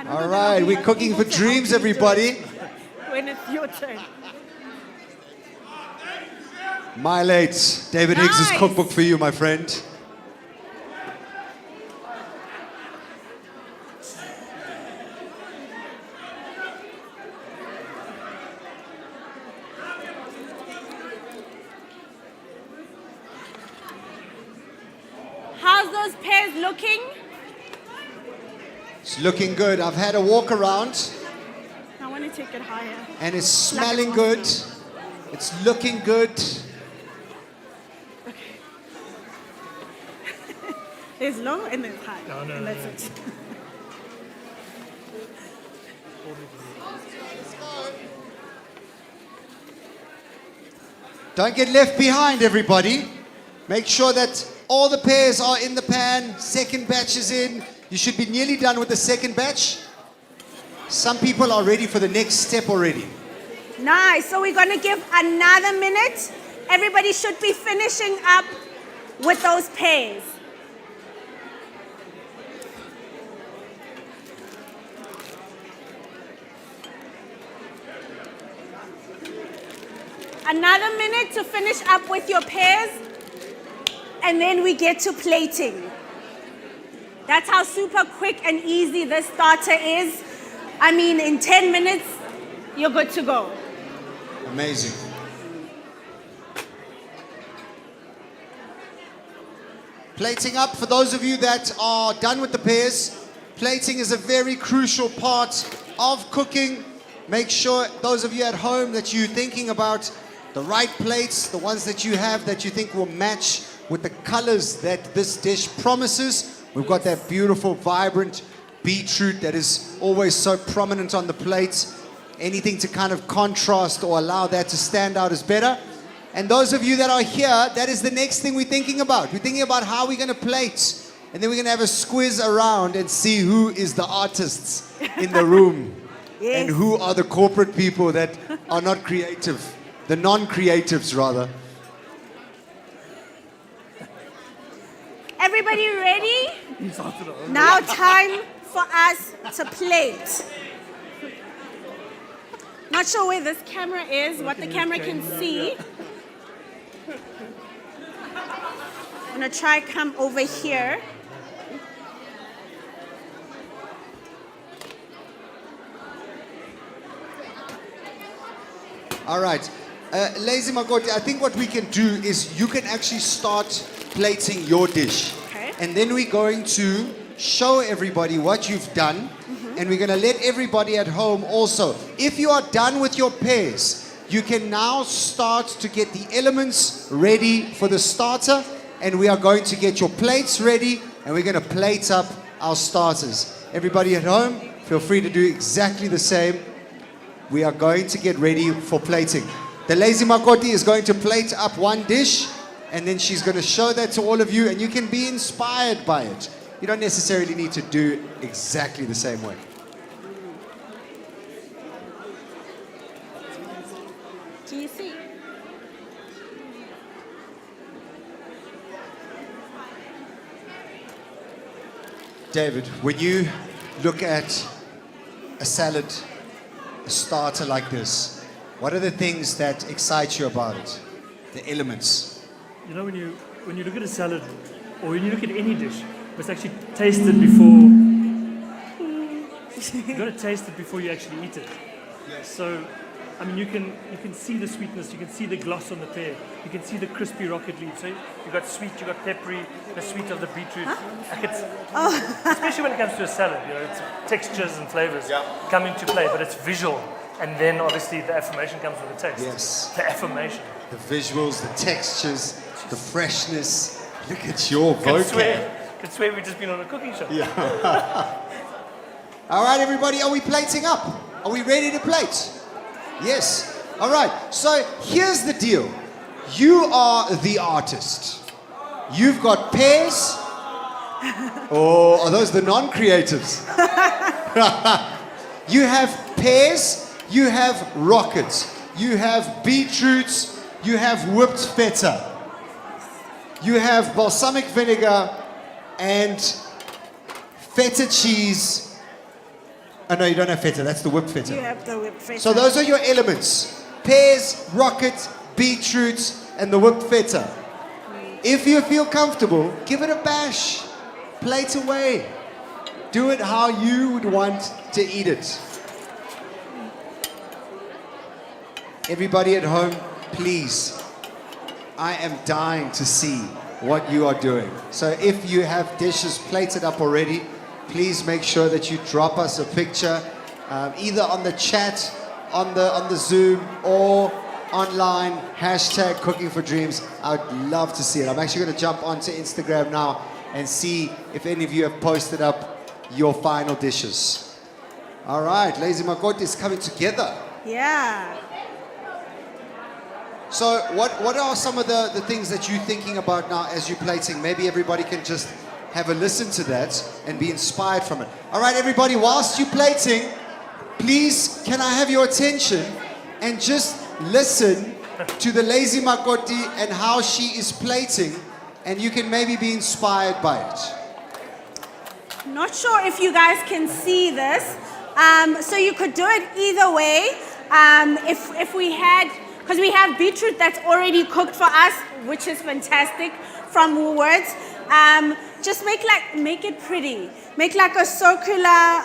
[SPEAKER 1] All right, we're cooking for dreams, everybody.
[SPEAKER 4] When it's your turn.
[SPEAKER 1] My late David Higgs'
[SPEAKER 4] Nice.
[SPEAKER 1] cookbook for you, my friend.
[SPEAKER 4] How's those pears looking?
[SPEAKER 1] It's looking good. I've had a walk around
[SPEAKER 4] I want to take it higher.
[SPEAKER 1] and it's smelling good. It's looking good.
[SPEAKER 4] There's low and there's high.
[SPEAKER 5] No,
[SPEAKER 4] and
[SPEAKER 5] no,
[SPEAKER 4] that's it.
[SPEAKER 1] Don't get left behind, everybody. Make sure that all the pears are in the pan. Second batch is in. You should be nearly done with the second batch. Some people are ready for the next step already.
[SPEAKER 4] Nice. So we're going to give another minute. Everybody should be finishing up with those pears. Another minute to finish up with your pears, and then we get to plating. That's how super quick and easy this starter is. I mean, in 10 minutes, you're good to go.
[SPEAKER 1] Amazing. Plating up, for those of you that are done with the pears, plating is a very crucial part of cooking. Make sure, those of you at home, that you're thinking about the right plates, the ones that you have that you think will match with the colors that this dish promises. We've got that beautiful, vibrant beetroot that is always so prominent on the plate. Anything to kind of contrast or allow that to stand out is better. And those of you that are here, that is the next thing we're thinking about. We're thinking about how we're going to plate. And then we're going to have a squiz around and see who is the artists in the room.
[SPEAKER 4] Yes.
[SPEAKER 1] And who are the corporate people that are not creative. The non-creatives, rather.
[SPEAKER 4] Everybody ready? Now time for us to plate. Not sure where this camera is, what the camera can see. I'm gonna try come over here.
[SPEAKER 1] All right. Lazy Makoti, I think what we can do is you can actually start plating your dish.
[SPEAKER 4] Okay.
[SPEAKER 1] And then we're going to show everybody what you've done. And we're going to let everybody at home also. If you are done with your pears, you can now start to get the elements ready for the starter. And we are going to get your plates ready. And we're going to plate up our starters. Everybody at home, feel free to do exactly the same. We are going to get ready for plating. The lazy Makoti is going to plate up one dish, and then she's going to show that to all of you, and you can be inspired by it. You don't necessarily need to do exactly the same way.
[SPEAKER 4] Do you see?
[SPEAKER 1] David, when you look at a salad, a starter like this, what are the things that excite you about it? The elements.
[SPEAKER 5] You know, when you look at a salad, or when you look at any dish, you must actually taste it before. You've got to taste it before you actually eat it.
[SPEAKER 1] Yes.
[SPEAKER 5] So, I mean, you can see the sweetness, you can see the gloss on the pear, you can see the crispy rocket leaf. So you've got sweet, you've got peppery, the sweet of the beetroot. Like especially when it comes to a salad, you know, it's textures and flavors come into play, but it's visual. And then obviously the affirmation comes with the taste.
[SPEAKER 1] Yes.
[SPEAKER 5] The affirmation.
[SPEAKER 1] The visuals, the textures, the freshness. Look at your
[SPEAKER 5] Could
[SPEAKER 1] vocab.
[SPEAKER 5] swear we've just been on a cooking show.
[SPEAKER 1] Yeah. All right, everybody, are we plating up? Are we ready to plate? Yes. All right. So here's the deal. You are the artist. You've got pears. Or are those the non-creatives? You have pears. You have rockets. You have beetroots. You have whipped feta. You have balsamic vinegar and feta cheese. Oh no, you don't have feta. That's the whipped feta.
[SPEAKER 4] You have the whipped feta.
[SPEAKER 1] So those are your elements. Pears, rocket, beetroots, and the whipped feta. If you feel comfortable, give it a bash. Plate away. Do it how you would want to eat it. Everybody at home, please. I am dying to see what you are doing. So if you have dishes plated up already, please make sure that you drop us a picture, either on the chat, on the Zoom, or online, hashtag Cooking for Dreams. I would love to see it. I'm actually going to jump onto Instagram now and see if any of you have posted up your final dishes. All right, Lazy Makoti is coming together.
[SPEAKER 4] Yeah.
[SPEAKER 1] So what are some of the things that you're thinking about now as you're plating? Maybe everybody can just have a listen to that and be inspired from it. All right, everybody, whilst you're plating, please, can I have your attention and just listen to the Lazy Makoti and how she is plating, and you can maybe be inspired by it.
[SPEAKER 4] Not sure if you guys can see this. So you could do it either way. If we had, because we have beetroot that's already cooked for us, which is fantastic, from Woolworths. Just make it pretty. Make like a circular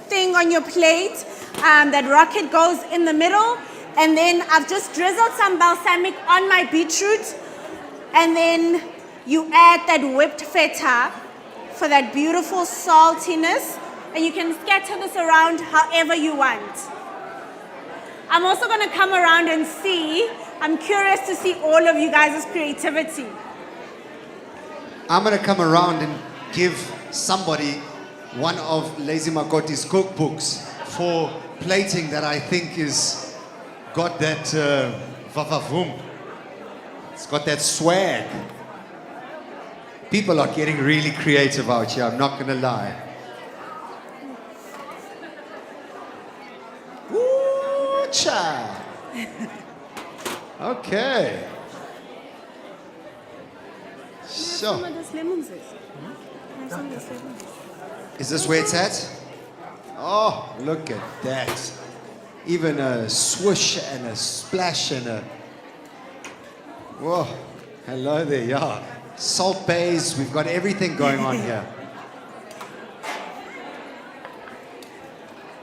[SPEAKER 4] thing on your plate. That rocket goes in the middle. And then I've just drizzled some balsamic on my beetroot. And then you add that whipped feta for that beautiful saltiness. And you can scatter this around however you want. I'm also going to come around and see. I'm curious to see all of you guys' creativity.
[SPEAKER 1] I'm going to come around and give somebody one of Lazy Makoti's cookbooks for plating that I think is got that vavavoom. It's got that swag. People are getting really creative out here, I'm not going to lie. Ooh, cha. Okay. So, is this where it's at? Oh, look at that. Even a swoosh and a splash and a... Whoa, hello there, yeah. Salt bays, we've got everything going on here.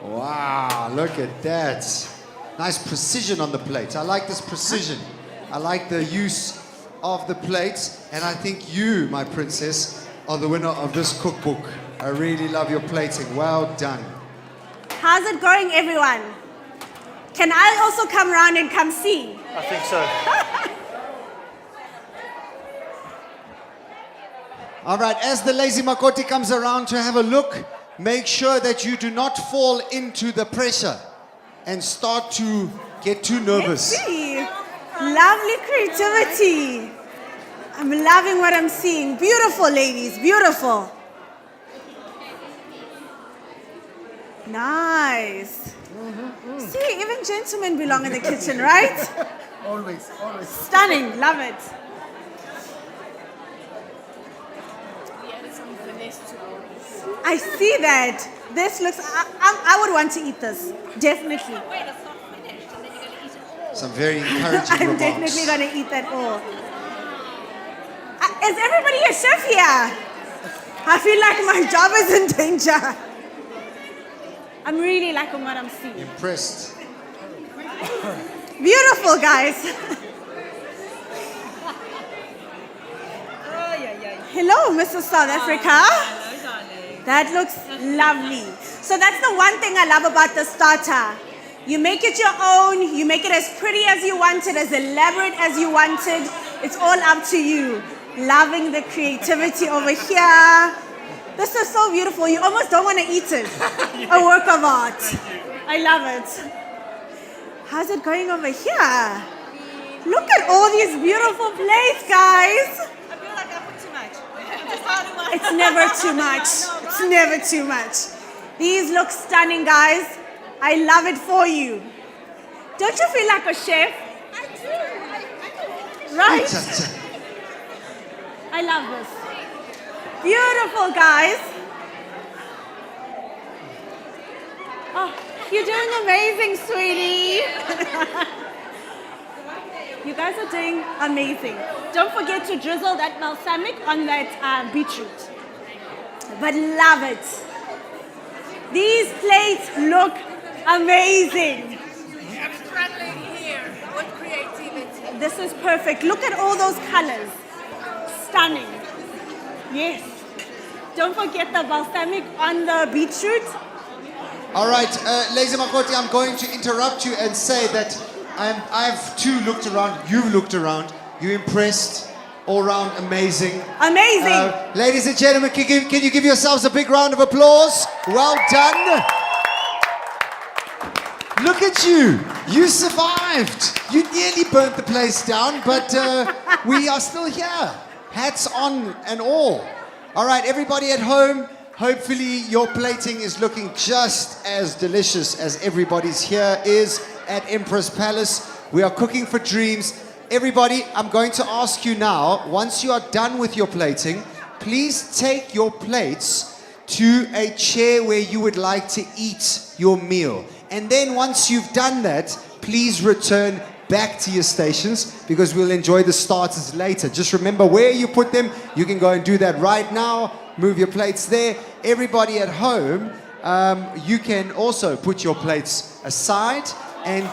[SPEAKER 1] Wow, look at that. Nice precision on the plate. I like this precision. I like the use of the plate, and I think you, my princess, are the winner of this cookbook. I really love your plating. Well done.
[SPEAKER 4] How's it going, everyone? Can I also come around and come see?
[SPEAKER 5] I think so.
[SPEAKER 1] All right, as the lazy Makoti comes around to have a look, make sure that you do not fall into the pressure and start to get too nervous.
[SPEAKER 4] Let's see. Lovely creativity. I'm loving what I'm seeing. Beautiful, ladies. Beautiful. Nice. See, even gentlemen belong in the kitchen, right?
[SPEAKER 2] Always, always.
[SPEAKER 4] Stunning. Love it. I see that. This looks, I would want to eat this. Definitely.
[SPEAKER 1] Some very encouraging
[SPEAKER 4] I'm
[SPEAKER 1] remarks.
[SPEAKER 4] definitely going to eat that all. Is everybody a chef here? I feel like my job is in danger. I'm really liking what I'm seeing.
[SPEAKER 1] Impressed.
[SPEAKER 4] Beautiful, guys. Hello, Mrs. South Africa. That looks lovely. So that's the one thing I love about the starter. You make it your own. You make it as pretty as you want it, as elaborate as you want it. It's all up to you. Loving the creativity over here. This is so beautiful. You almost don't want to eat it. A work of art. I love it. How's it going over here? Look at all these beautiful plates, guys.
[SPEAKER 6] I feel like I put too much. Just hardly one.
[SPEAKER 4] It's never too much. It's never too much. These look stunning, guys. I love it for you. Don't you feel like a chef?
[SPEAKER 6] I do.
[SPEAKER 4] Right? I love this. Beautiful, guys. Oh, you're doing amazing, sweetie. You guys are doing amazing. Don't forget to drizzle that balsamic on that beetroot. But love it. These plates look amazing.
[SPEAKER 6] I'm struggling here with creativity.
[SPEAKER 4] This is perfect. Look at all those colors. Stunning. Yes. Don't forget the balsamic on the beetroot.
[SPEAKER 1] All right, Lazy Makoti, I'm going to interrupt you and say that I've too looked around. You've looked around. You're impressed. All round amazing.
[SPEAKER 4] Amazing.
[SPEAKER 1] Ladies and gentlemen, can you give yourselves a big round of applause? Well done. Look at you. You survived. You nearly burnt the place down, but we are still here. Hats on and all. All right, everybody at home, hopefully your plating is looking just as delicious as everybody's here is at Empress Palace. We are cooking for dreams. Everybody, I'm going to ask you now, once you are done with your plating, please take your plates to a chair where you would like to eat your meal. And then once you've done that, please return back to your stations because we'll enjoy the starters later. Just remember where you put them. You can go and do that right now. Move your plates there. Everybody at home, you can also put your plates aside, and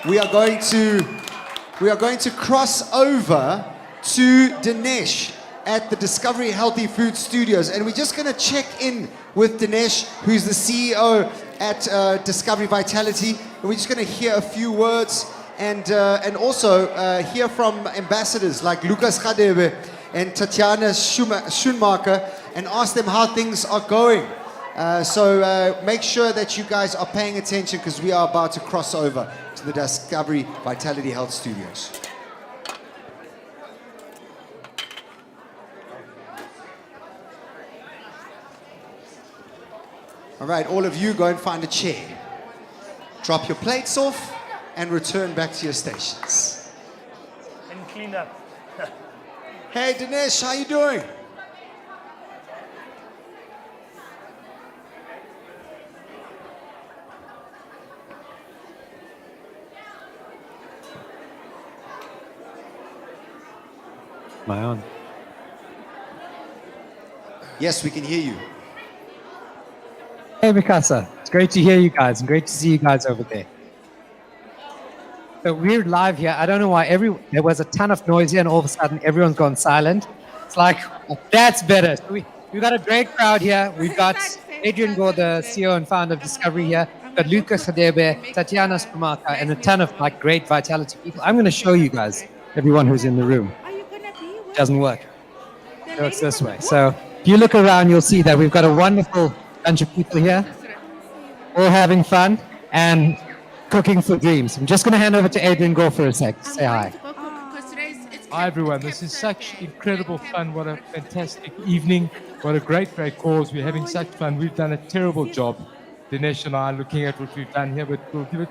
[SPEAKER 1] we are going to cross over to Dinesh at the Discovery Healthy Food Studios, and we're just going to check in with Dinesh, who's the CEO at Discovery Vitality, and we're just going to hear a few words and also hear from ambassadors like Lucas Radebe and Tatiana Schoenmaker and ask them how things are going. So make sure that you guys are paying attention because we are about to cross over to the Discovery Vitality Health Studios. All right, all of you go and find a chair. Drop your plates off and return back to your stations.
[SPEAKER 5] And clean up.
[SPEAKER 1] Hey Dinesh, how you doing?
[SPEAKER 7] My own.
[SPEAKER 1] Yes, we can hear you.
[SPEAKER 7] Hey Mikasa, it's great to hear you guys and great to see you guys over there. So we're live here. I don't know why there was a ton of noise here and all of a sudden everyone's gone silent. It's like, that's better. So we've got a great crowd here. We've got Adrian Gore, the CEO and founder of Discovery here. We've got Lucas Radebe, Tatiana Schoenmaker, and a ton of like great Vitality people. I'm going to show you guys, everyone who's in the room.
[SPEAKER 4] Are you gonna be with
[SPEAKER 7] Doesn't work.
[SPEAKER 4] the
[SPEAKER 7] So it's this way. So if you look around, you'll see that we've got a wonderful bunch of people here, all having fun and cooking for dreams. I'm just going to hand over to Adrian Gore for a sec. Say hi.
[SPEAKER 8] Hi everyone, this is such incredible fun. What a fantastic evening. What a great cause. We're having such fun. We've done a terrible job, Dinesh and I, looking at what we've done here, but we'll give it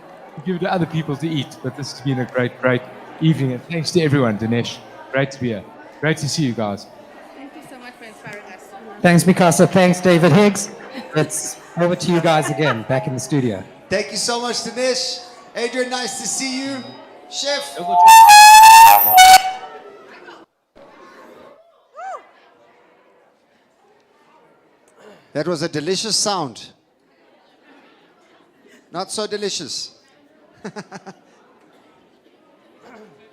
[SPEAKER 8] to other people to eat. But this has been a great evening. And thanks to everyone, Dinesh. Great to be here. Great to see you guys.
[SPEAKER 6] Thank you so much for inspiring us.
[SPEAKER 7] Thanks, Mikasa. Thanks, David Higgs. It's over to you guys again, back in the studio.
[SPEAKER 1] Thank you so much, Dinesh. Adrian, nice to see you. Chef. That was a delicious sound. Not so delicious.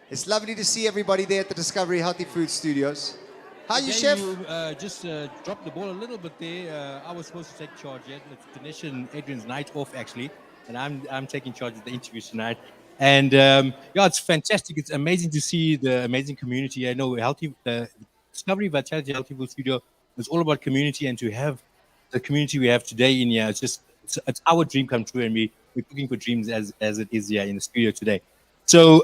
[SPEAKER 1] It's lovely to see everybody there at the Discovery Healthy Food Studios. How are you, Chef?
[SPEAKER 9] You just dropped the ball a little bit there. I was supposed to take charge yet. It's Dinesh and Adrian's night off, actually. And I'm taking charge of the interviews tonight. And yeah, it's fantastic. It's amazing to see the amazing community. I know the Discovery Vitality Healthy Food Studio is all about community, and to have the community we have today in here, it's our dream come true, and we're cooking for dreams as it is here in the studio today. So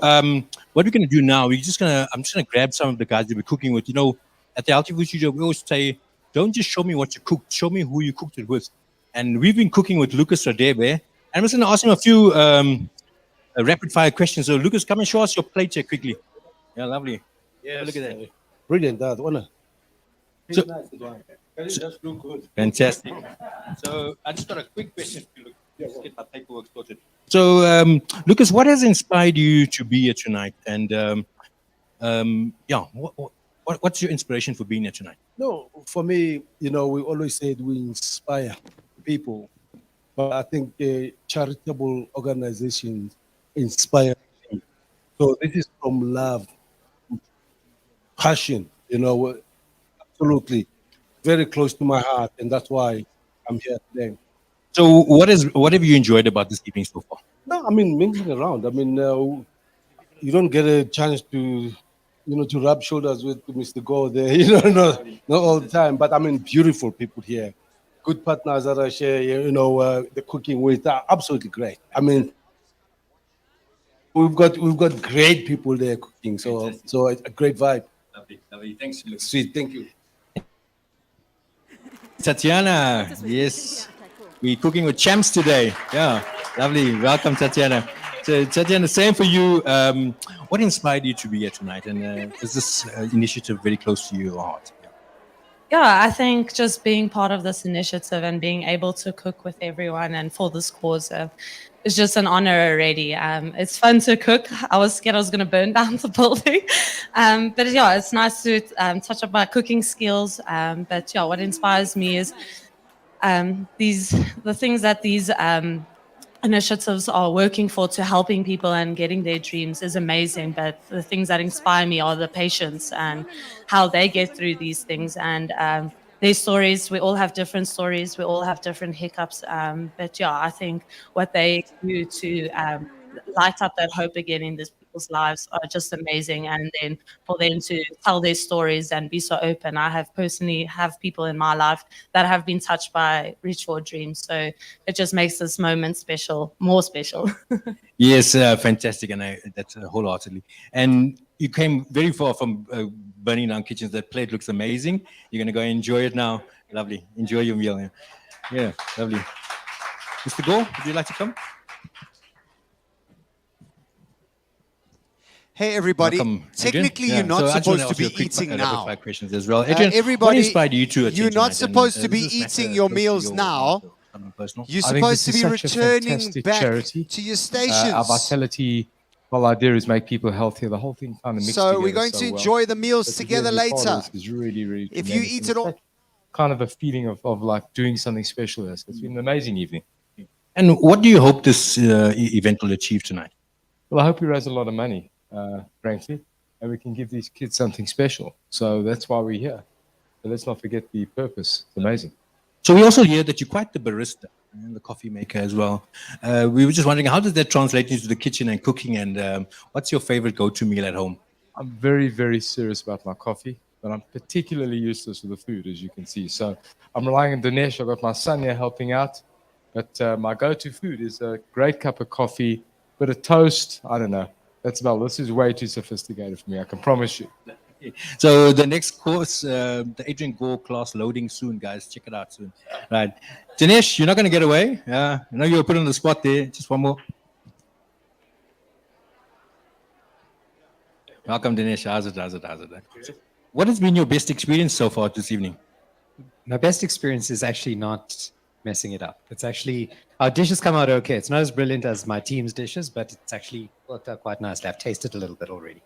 [SPEAKER 9] what we're going to do now, I'm just going to grab some of the guys that we're cooking with. You know, at the Healthy Food Studio, we always say, don't just show me what you cooked, show me who you cooked it with. And we've been cooking with Lucas Radebe, and I'm just going to ask him a few rapid fire questions. So Lucas, come and show us your plate here quickly. Yeah, lovely. Yeah, look at that.
[SPEAKER 2] Brilliant, Dad. Honor.
[SPEAKER 9] So, fantastic. So I just got a quick question to look. Just get my paperwork sorted. So Lucas, what has inspired you to be here tonight? And yeah, what's your inspiration for being here tonight?
[SPEAKER 2] No, for me, you know, we always said we inspire people, but I think charitable organizations inspire me. So this is from love, passion, you know, absolutely very close to my heart, and that's why I'm here today.
[SPEAKER 9] So what have you enjoyed about this evening so far?
[SPEAKER 2] No, I mean, mingling around. I mean, you don't get a chance to, you know, to rub shoulders with Mr. Gore there, you know, not all the time. But I mean, beautiful people here, good partners that I share, you know, the cooking with are absolutely great. I mean, we've got great people there cooking, so a great vibe.
[SPEAKER 9] Lovely. Thanks, Lucas.
[SPEAKER 2] Sweet, thank you.
[SPEAKER 9] Tatiana, yes, we're cooking with champs today. Yeah, lovely. Welcome, Tatiana. So, Tatiana, same for you. What inspired you to be here tonight? And is this initiative very close to your heart?
[SPEAKER 10] Yeah, I think just being part of this initiative and being able to cook with everyone and for this cause is just an honor already. It's fun to cook. I was scared I was going to burn down the building. But yeah, it's nice to touch up my cooking skills. But yeah, what inspires me is the things that these initiatives are working for, to helping people and getting their dreams, is amazing. But the things that inspire me are the patience and how they get through these things, and their stories. We all have different stories. We all have different hiccups. But yeah, I think what they do to light up that hope again in these people's lives are just amazing. And then for them to tell their stories and be so open. I have personally people in my life that have been touched by Reach for Dreams. So it just makes this moment special, more special.
[SPEAKER 9] Yes, fantastic. And that's wholeheartedly. And you came very far from Burning Down Kitchens. That plate looks amazing. You're going to go enjoy it now. Lovely. Enjoy your meal. Yeah, lovely. Mr. Gore, would you like to come?
[SPEAKER 1] Hey, everybody.
[SPEAKER 9] Welcome,
[SPEAKER 1] Technically,
[SPEAKER 9] Adrian.
[SPEAKER 1] you're not
[SPEAKER 9] So I just wanna
[SPEAKER 1] supposed to
[SPEAKER 9] ask
[SPEAKER 1] be
[SPEAKER 9] you a quick
[SPEAKER 1] eating now.
[SPEAKER 9] rapid-fire questions as well. Adrian,
[SPEAKER 1] Everybody,
[SPEAKER 9] what inspired you to attend
[SPEAKER 1] you're not
[SPEAKER 9] tonight?
[SPEAKER 1] supposed
[SPEAKER 9] And,
[SPEAKER 1] to be
[SPEAKER 9] does this
[SPEAKER 1] eating
[SPEAKER 9] matter
[SPEAKER 1] your
[SPEAKER 9] close to
[SPEAKER 1] meals
[SPEAKER 9] your
[SPEAKER 1] now.
[SPEAKER 9] something personal?
[SPEAKER 1] You're
[SPEAKER 8] I think
[SPEAKER 1] supposed to
[SPEAKER 8] this
[SPEAKER 1] be
[SPEAKER 8] is such a
[SPEAKER 1] returning
[SPEAKER 8] fantastic
[SPEAKER 1] back
[SPEAKER 8] charity.
[SPEAKER 1] to your stations.
[SPEAKER 8] Our vitality, whole idea is make people healthier. The whole thing kind of mixed
[SPEAKER 1] So
[SPEAKER 8] together
[SPEAKER 1] we're going to
[SPEAKER 8] so well.
[SPEAKER 1] enjoy the meals
[SPEAKER 8] But to
[SPEAKER 1] together
[SPEAKER 8] be able to be part of
[SPEAKER 1] later.
[SPEAKER 8] this is really, really
[SPEAKER 1] If you
[SPEAKER 8] tremendous.
[SPEAKER 1] eat
[SPEAKER 8] And
[SPEAKER 1] it all,
[SPEAKER 8] it's kind of a feeling of like doing something special. It's been an amazing evening.
[SPEAKER 9] And what do you hope this event will achieve tonight?
[SPEAKER 8] Well, I hope we raise a lot of money, frankly, and we can give these kids something special. So that's why we're here. But let's not forget the purpose. It's amazing.
[SPEAKER 9] So we also hear that you're quite the barista and the coffee maker as well. We were just wondering, how does that translate into the kitchen and cooking? And what's your favorite go-to meal at home?
[SPEAKER 8] I'm very, very serious about my coffee. but I'm particularly useless with the food, as you can see. So I'm relying on Dinesh. I've got my son here helping out. But my go-to food is a great cup of coffee, bit of toast. I don't know. This is way too sophisticated for me, I can promise you.
[SPEAKER 9] So the next course, the Adrian Gore class loading soon, guys. Check it out soon. Right. Dinesh, you're not going to get away. I know you were put on the spot there. Just one more. Welcome, Dinesh. How's it? What has been your best experience so far this evening?
[SPEAKER 7] My best experience is actually not messing it up. It's actually, our dishes come out okay. It's not as brilliant as my team's dishes, but it's actually worked out quite nicely. I've tasted a little bit already.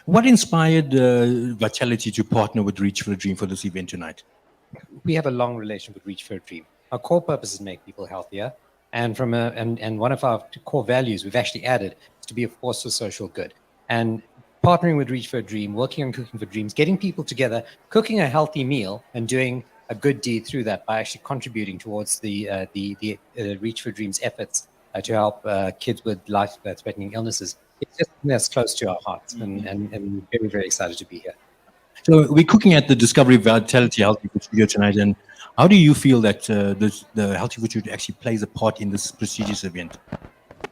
[SPEAKER 9] What inspired Vitality to partner with Reach for a Dream for this event tonight?
[SPEAKER 7] We have a long relation with Reach for a Dream. Our core purpose is to make people healthier. And and one of our core values we've actually added is to be a force for social good. And partnering with Reach for a Dream, working on Cooking for Dreams, getting people together, cooking a healthy meal and doing a good deed through that by actually contributing towards the Reach for Dreams efforts to help kids with life-threatening illnesses. It's just something that's close to our hearts, and very, very excited to be here.
[SPEAKER 9] So we're cooking at the Discovery Vitality Healthy Food Studio tonight, and how do you feel that the Healthy Food Studio actually plays a part in this prestigious event?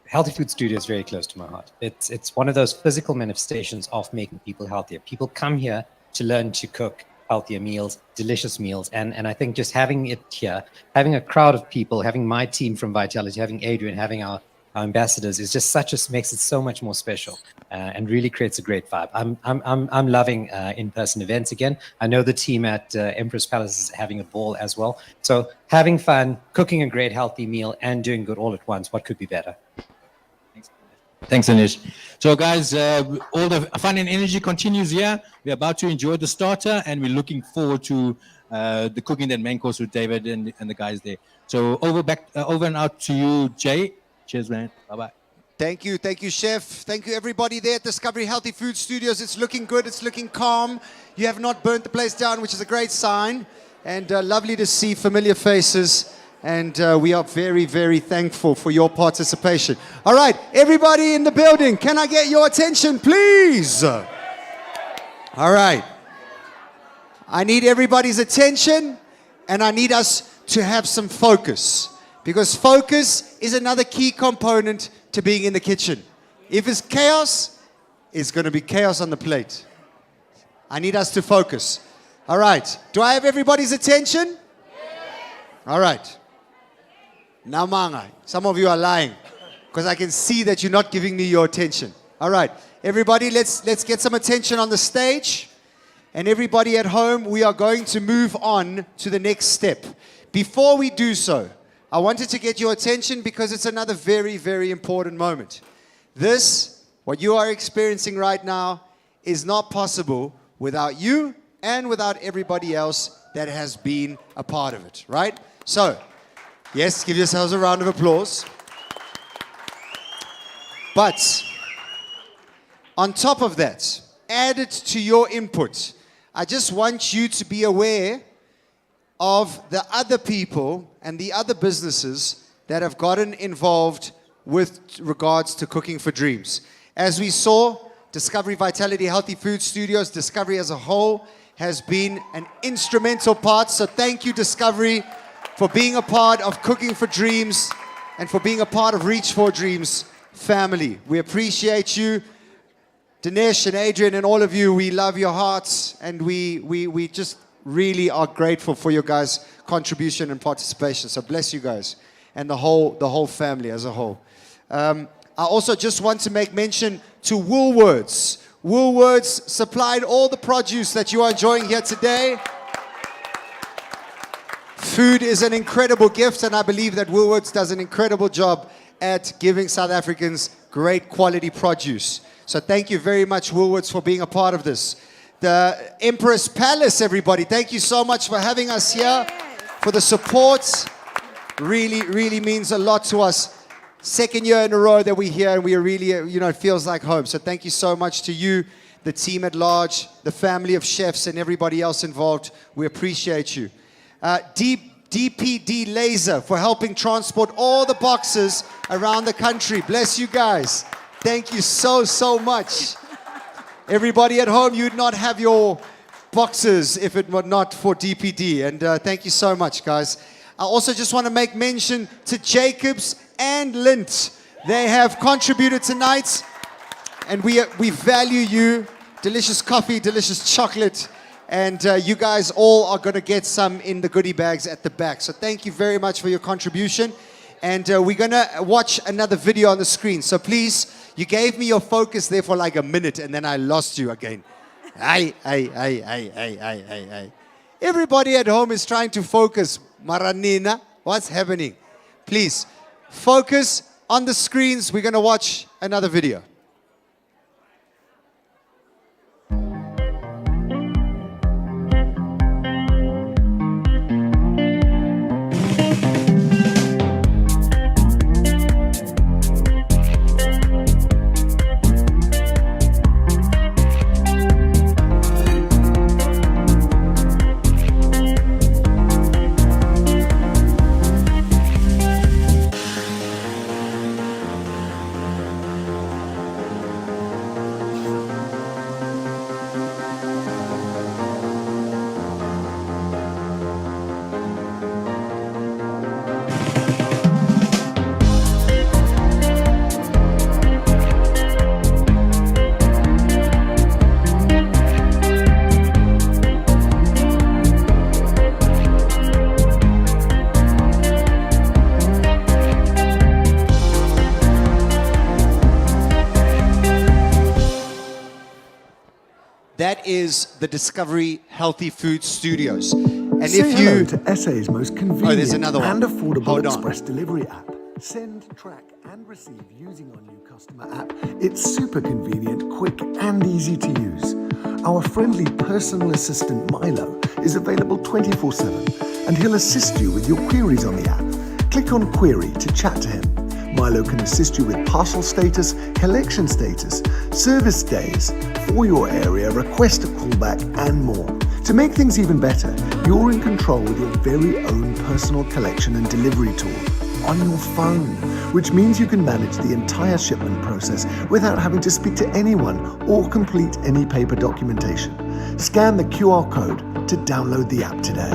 [SPEAKER 7] Healthy Food Studio is very close to my heart. It's one of those physical manifestations of making people healthier. People come here to learn to cook healthier meals, delicious meals. And I think just having it here, having a crowd of people, having my team from Vitality, having Adrian, having our ambassadors is just makes it so much more special and really creates a great vibe. I'm loving in-person events again. I know the team at Empress Palace is having a ball as well. So having fun, cooking a great healthy meal and doing good all at once, what could be better?
[SPEAKER 9] Thanks, Anish. So, guys, all the fun and energy continues here. We're about to enjoy the starter, and we're looking forward to the cooking that main course with David and the guys there. So, over and out to you, Jay. Cheers, man. Bye-bye.
[SPEAKER 1] Thank you, Chef. Thank you, everybody there at Discovery Healthy Food Studios. It's looking good. It's looking calm. You have not burnt the place down, which is a great sign. And lovely to see familiar faces. And we are very, very thankful for your participation. All right, everybody in the building, can I get your attention, please? All right. I need everybody's attention, and I need us to have some focus. Because focus is another key component to being in the kitchen. If it's chaos, it's going to be chaos on the plate. I need us to focus. All right. Do I have everybody's attention? All right. Now, Manga, some of you are lying because I can see that you're not giving me your attention. All right. Everybody, let's get some attention on the stage. And everybody at home, we are going to move on to the next step. Before we do so, I wanted to get your attention because it's another very, very important moment. This, what you are experiencing right now, is not possible without you and without everybody else that has been a part of it, right? So, yes, give yourselves a round of applause. But, on top of that, added to your input, I just want you to be aware of the other people and the other businesses that have gotten involved with regards to Cooking for Dreams. As we saw, Discovery Vitality Healthy Food Studios, Discovery as a whole, has been an instrumental part. So thank you, Discovery, for being a part of Cooking for Dreams and for being a part of Reach for Dreams family. We appreciate you. Dinesh and Adrian and all of you, we love your hearts, and we just really are grateful for your guys' contribution and participation. So bless you guys and the whole family as a whole. I also just want to make mention to Woolworths. Woolworths supplied all the produce that you are enjoying here today. Food is an incredible gift, and I believe that Woolworths does an incredible job at giving South Africans great quality produce. So thank you very much, Woolworths, for being a part of this. The Empress Palace, everybody, thank you so much for having us here, for the support. Really, really means a lot to us. Second year in a row that we're here, and we are really, it feels like home. So thank you so much to you, the team at large, the family of chefs, and everybody else involved. We appreciate you. DPD Laser for helping transport all the boxes around the country. Bless you guys. Thank you so, so much. Everybody at home, you'd not have your boxes if it were not for DPD. And thank you so much, guys. I also just want to make mention to Jacobs and Lint. They have contributed tonight, and we value you. Delicious coffee, delicious chocolate, and you guys all are going to get some in the goodie bags at the back. So thank you very much for your contribution. And we're going to watch another video on the screen. So please, you gave me your focus there for like a minute, and then I lost you again. Aye. Everybody at home is trying to focus. Maranina, what's happening? Please, focus on the screens. We're going to watch another video. That is the Discovery Healthy Food Studios. And
[SPEAKER 11] Say
[SPEAKER 1] if you...
[SPEAKER 11] hello to SA's most convenient
[SPEAKER 1] there's another one.
[SPEAKER 11] and affordable
[SPEAKER 1] Hold on.
[SPEAKER 11] express delivery app. Send, track and receive using our new customer app. It's super convenient, quick and easy to use. Our friendly personal assistant Milo is available 24/7 and he'll assist you with your queries on the app. Click on Query to chat to him. Milo can assist you with parcel status, collection status, service days, for your area, request a callback, and more. To make things even better, you're in control with your very own personal collection and delivery tool on your phone, which means you can manage the entire shipment process without having to speak to anyone or complete any paper documentation. Scan the QR code to download the app today.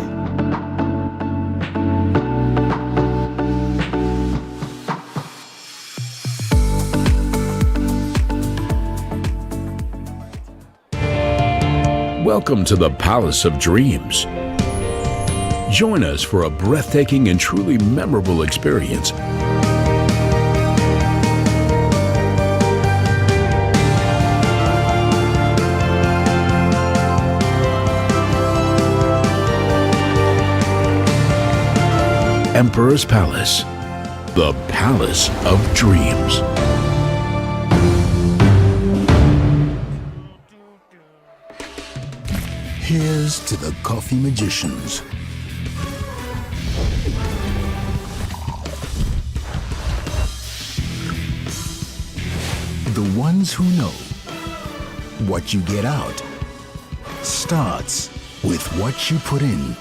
[SPEAKER 12] Welcome to the Palace of Dreams. Join us for a breathtaking and truly memorable experience. Emperor's Palace, the Palace of Dreams.
[SPEAKER 13] Here's to the coffee magicians. The ones who know what you get out starts with what you put in.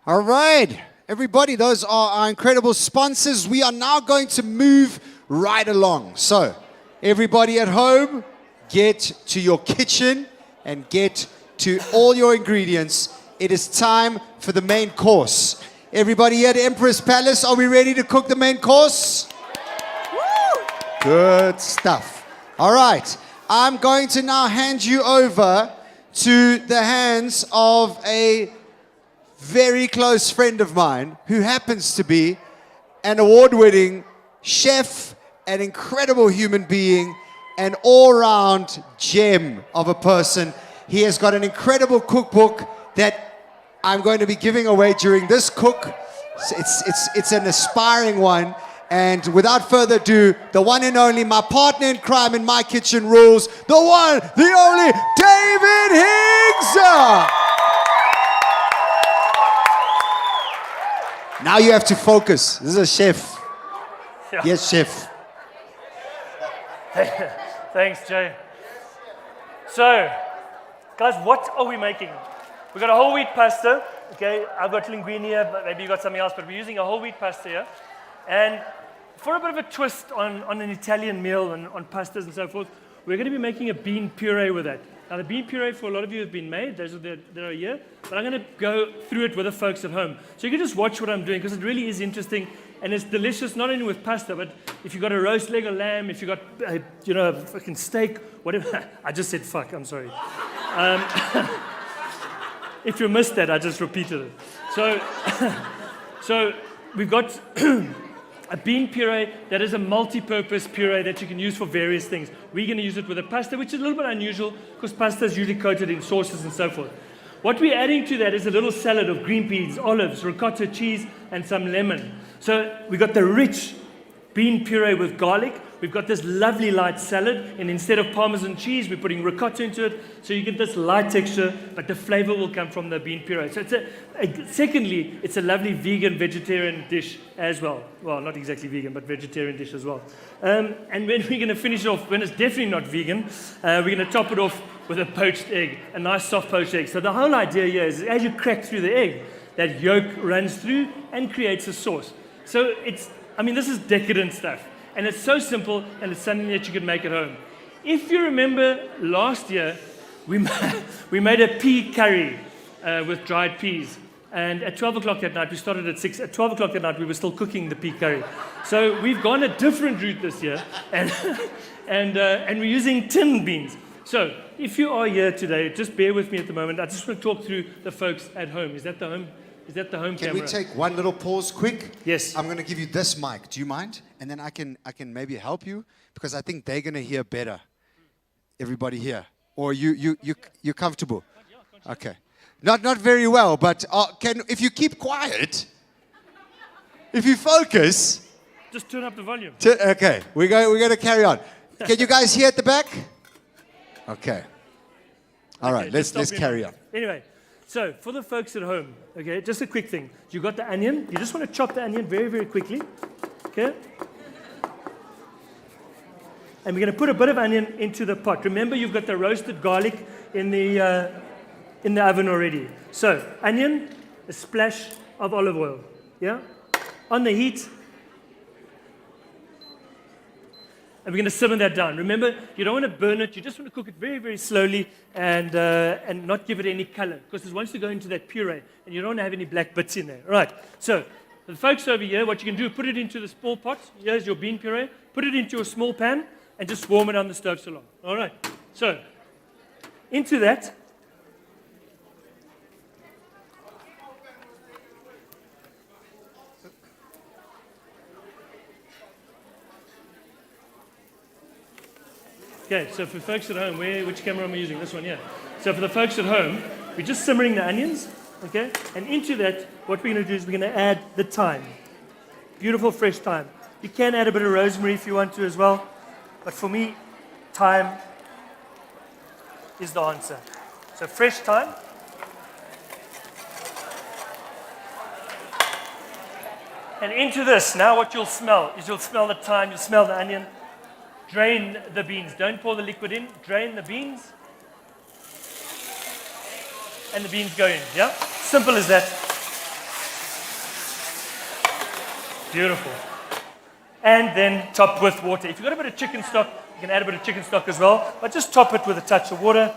[SPEAKER 1] All right, everybody, those are our incredible sponsors. We are now going to move right along. So, everybody at home, get to your kitchen and get to all your ingredients. It is time for the main course. Everybody here at Emperor's Palace, are we ready to cook the main course? Woo! Good stuff. All right, I'm going to now hand you over to the hands of a very close friend of mine who happens to be an award-winning chef, an incredible human being, an all-round gem of a person. He has got an incredible cookbook that I'm going to be giving away during this cook. It's an aspiring one. And without further ado, the one and only, my partner in crime in my kitchen rules, the one, the only, David Higgs! Now you have to focus. This is a chef.
[SPEAKER 5] Yeah.
[SPEAKER 1] Yes, chef.
[SPEAKER 5] Thanks, Jay. So, guys, what are we making? We've got a whole wheat pasta. Okay, I've got linguine here, but maybe you got something else, but we're using a whole wheat pasta here. And for a bit of a twist on an Italian meal and on pastas and so forth, we're going to be making a bean puree with that. Now, the bean puree for a lot of you have been made, those that are here, but I'm going to go through it with the folks at home. So you can just watch what I'm doing, because it really is interesting, and it's delicious, not only with pasta, but if you've got a roast leg of lamb, if you've got, a fucking steak, whatever. I just said fuck, I'm sorry. If you missed that, I just repeated it. So we've got a bean puree that is a multi-purpose puree that you can use for various things. We're going to use it with a pasta, which is a little bit unusual because pasta is usually coated in sauces and so forth. What we're adding to that is a little salad of green peas, olives, ricotta cheese, and some lemon. So we've got the rich bean puree with garlic. We've got this lovely light salad, and instead of Parmesan cheese, we're putting ricotta into it, so you get this light texture, but the flavor will come from the bean puree. So secondly, it's a lovely vegan, vegetarian dish as well. Well, not exactly vegan, but vegetarian dish as well. And when we're going to finish it off, when it's definitely not vegan, we're going to top it off with a poached egg, a nice soft poached egg. So the whole idea here is as you crack through the egg, that yolk runs through and creates a sauce. So this is decadent stuff. And it's so simple, and it's something that you can make at home. If you remember last year, we made a pea curry with dried peas. And at 12 o'clock that night, we started at 6. At 12 o'clock that night, we were still cooking the pea curry. So we've gone a different route this year, and we're using tin beans. So if you are here today, just bear with me at the moment. I just want to talk through the folks at home. Is that the home? Is that the home camera?
[SPEAKER 1] Can we take one little pause quick?
[SPEAKER 5] Yes.
[SPEAKER 1] I'm going to give you this mic. Do you mind? And then I can maybe help you, because I think they're going to hear better. Everybody here. Or you're comfortable? Okay. Not very well, but if you keep quiet, if you focus.
[SPEAKER 5] Just turn up the volume.
[SPEAKER 1] Okay. We're going to carry on. Can you guys hear at the back? Okay. All right. Let's carry on.
[SPEAKER 5] Anyway. So, for the folks at home, okay, just a quick thing. You got the onion. You just want to chop the onion very, very quickly, okay? And we're going to put a bit of onion into the pot. Remember, you've got the roasted garlic in the oven already. So, onion, a splash of olive oil, yeah? On the heat. And we're going to simmer that down. Remember, you don't want to burn it. You just want to cook it very, very slowly and not give it any color. Because once you go into that puree, and you don't want to have any black bits in there. All right. So, the folks over here, what you can do, put it into the small pot. Here's your bean puree. Put it into a small pan and just warm it on the stove so long. All right. So, into that. Okay, so for folks at home, which camera am I using? This one, yeah. So for the folks at home, we're just simmering the onions, okay? And into that, what we're going to do is we're going to add the thyme. Beautiful fresh thyme. You can add a bit of rosemary if you want to as well. But for me, thyme is the answer. So fresh thyme. And into this, now what you'll smell is you'll smell the thyme, you'll smell the onion. Drain the beans. Don't pour the liquid in. Drain the beans. And the beans go in. Yeah? Simple as that. Beautiful. And then top with water. If you've got a bit of chicken stock, you can add a bit of chicken stock as well. But just top it with a touch of water.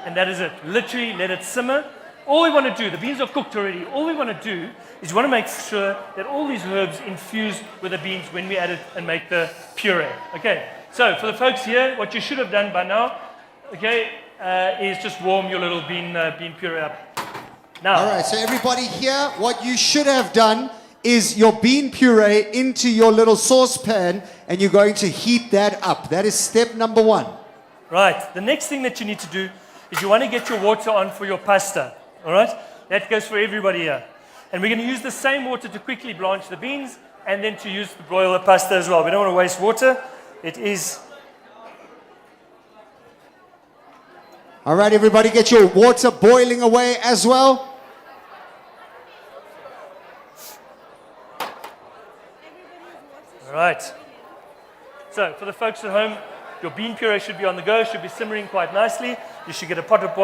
[SPEAKER 5] And that is it. Literally let it simmer. All we want to do, the beans are cooked already. All we want to do is we want to make sure that all these herbs infuse with the beans when we add it and make the puree. Okay, so for the folks here, what you should have done by now, okay, is just warm your little bean puree up. Now.
[SPEAKER 1] All right, so everybody here, what you should have done is your bean puree into your little saucepan, and you're going to heat that up. That is step number 1.
[SPEAKER 5] Right, the next thing that you need to do is you want to get your water on for your pasta. All right? That goes for everybody here. And we're going to use the same water to quickly blanch the beans and then to use to boil the pasta as well. We don't want to waste water. It is...
[SPEAKER 1] All right, everybody, get your water boiling away as well.
[SPEAKER 5] Right. So for the folks at home, your bean puree should be on the go, should be simmering quite nicely. You should get a pot of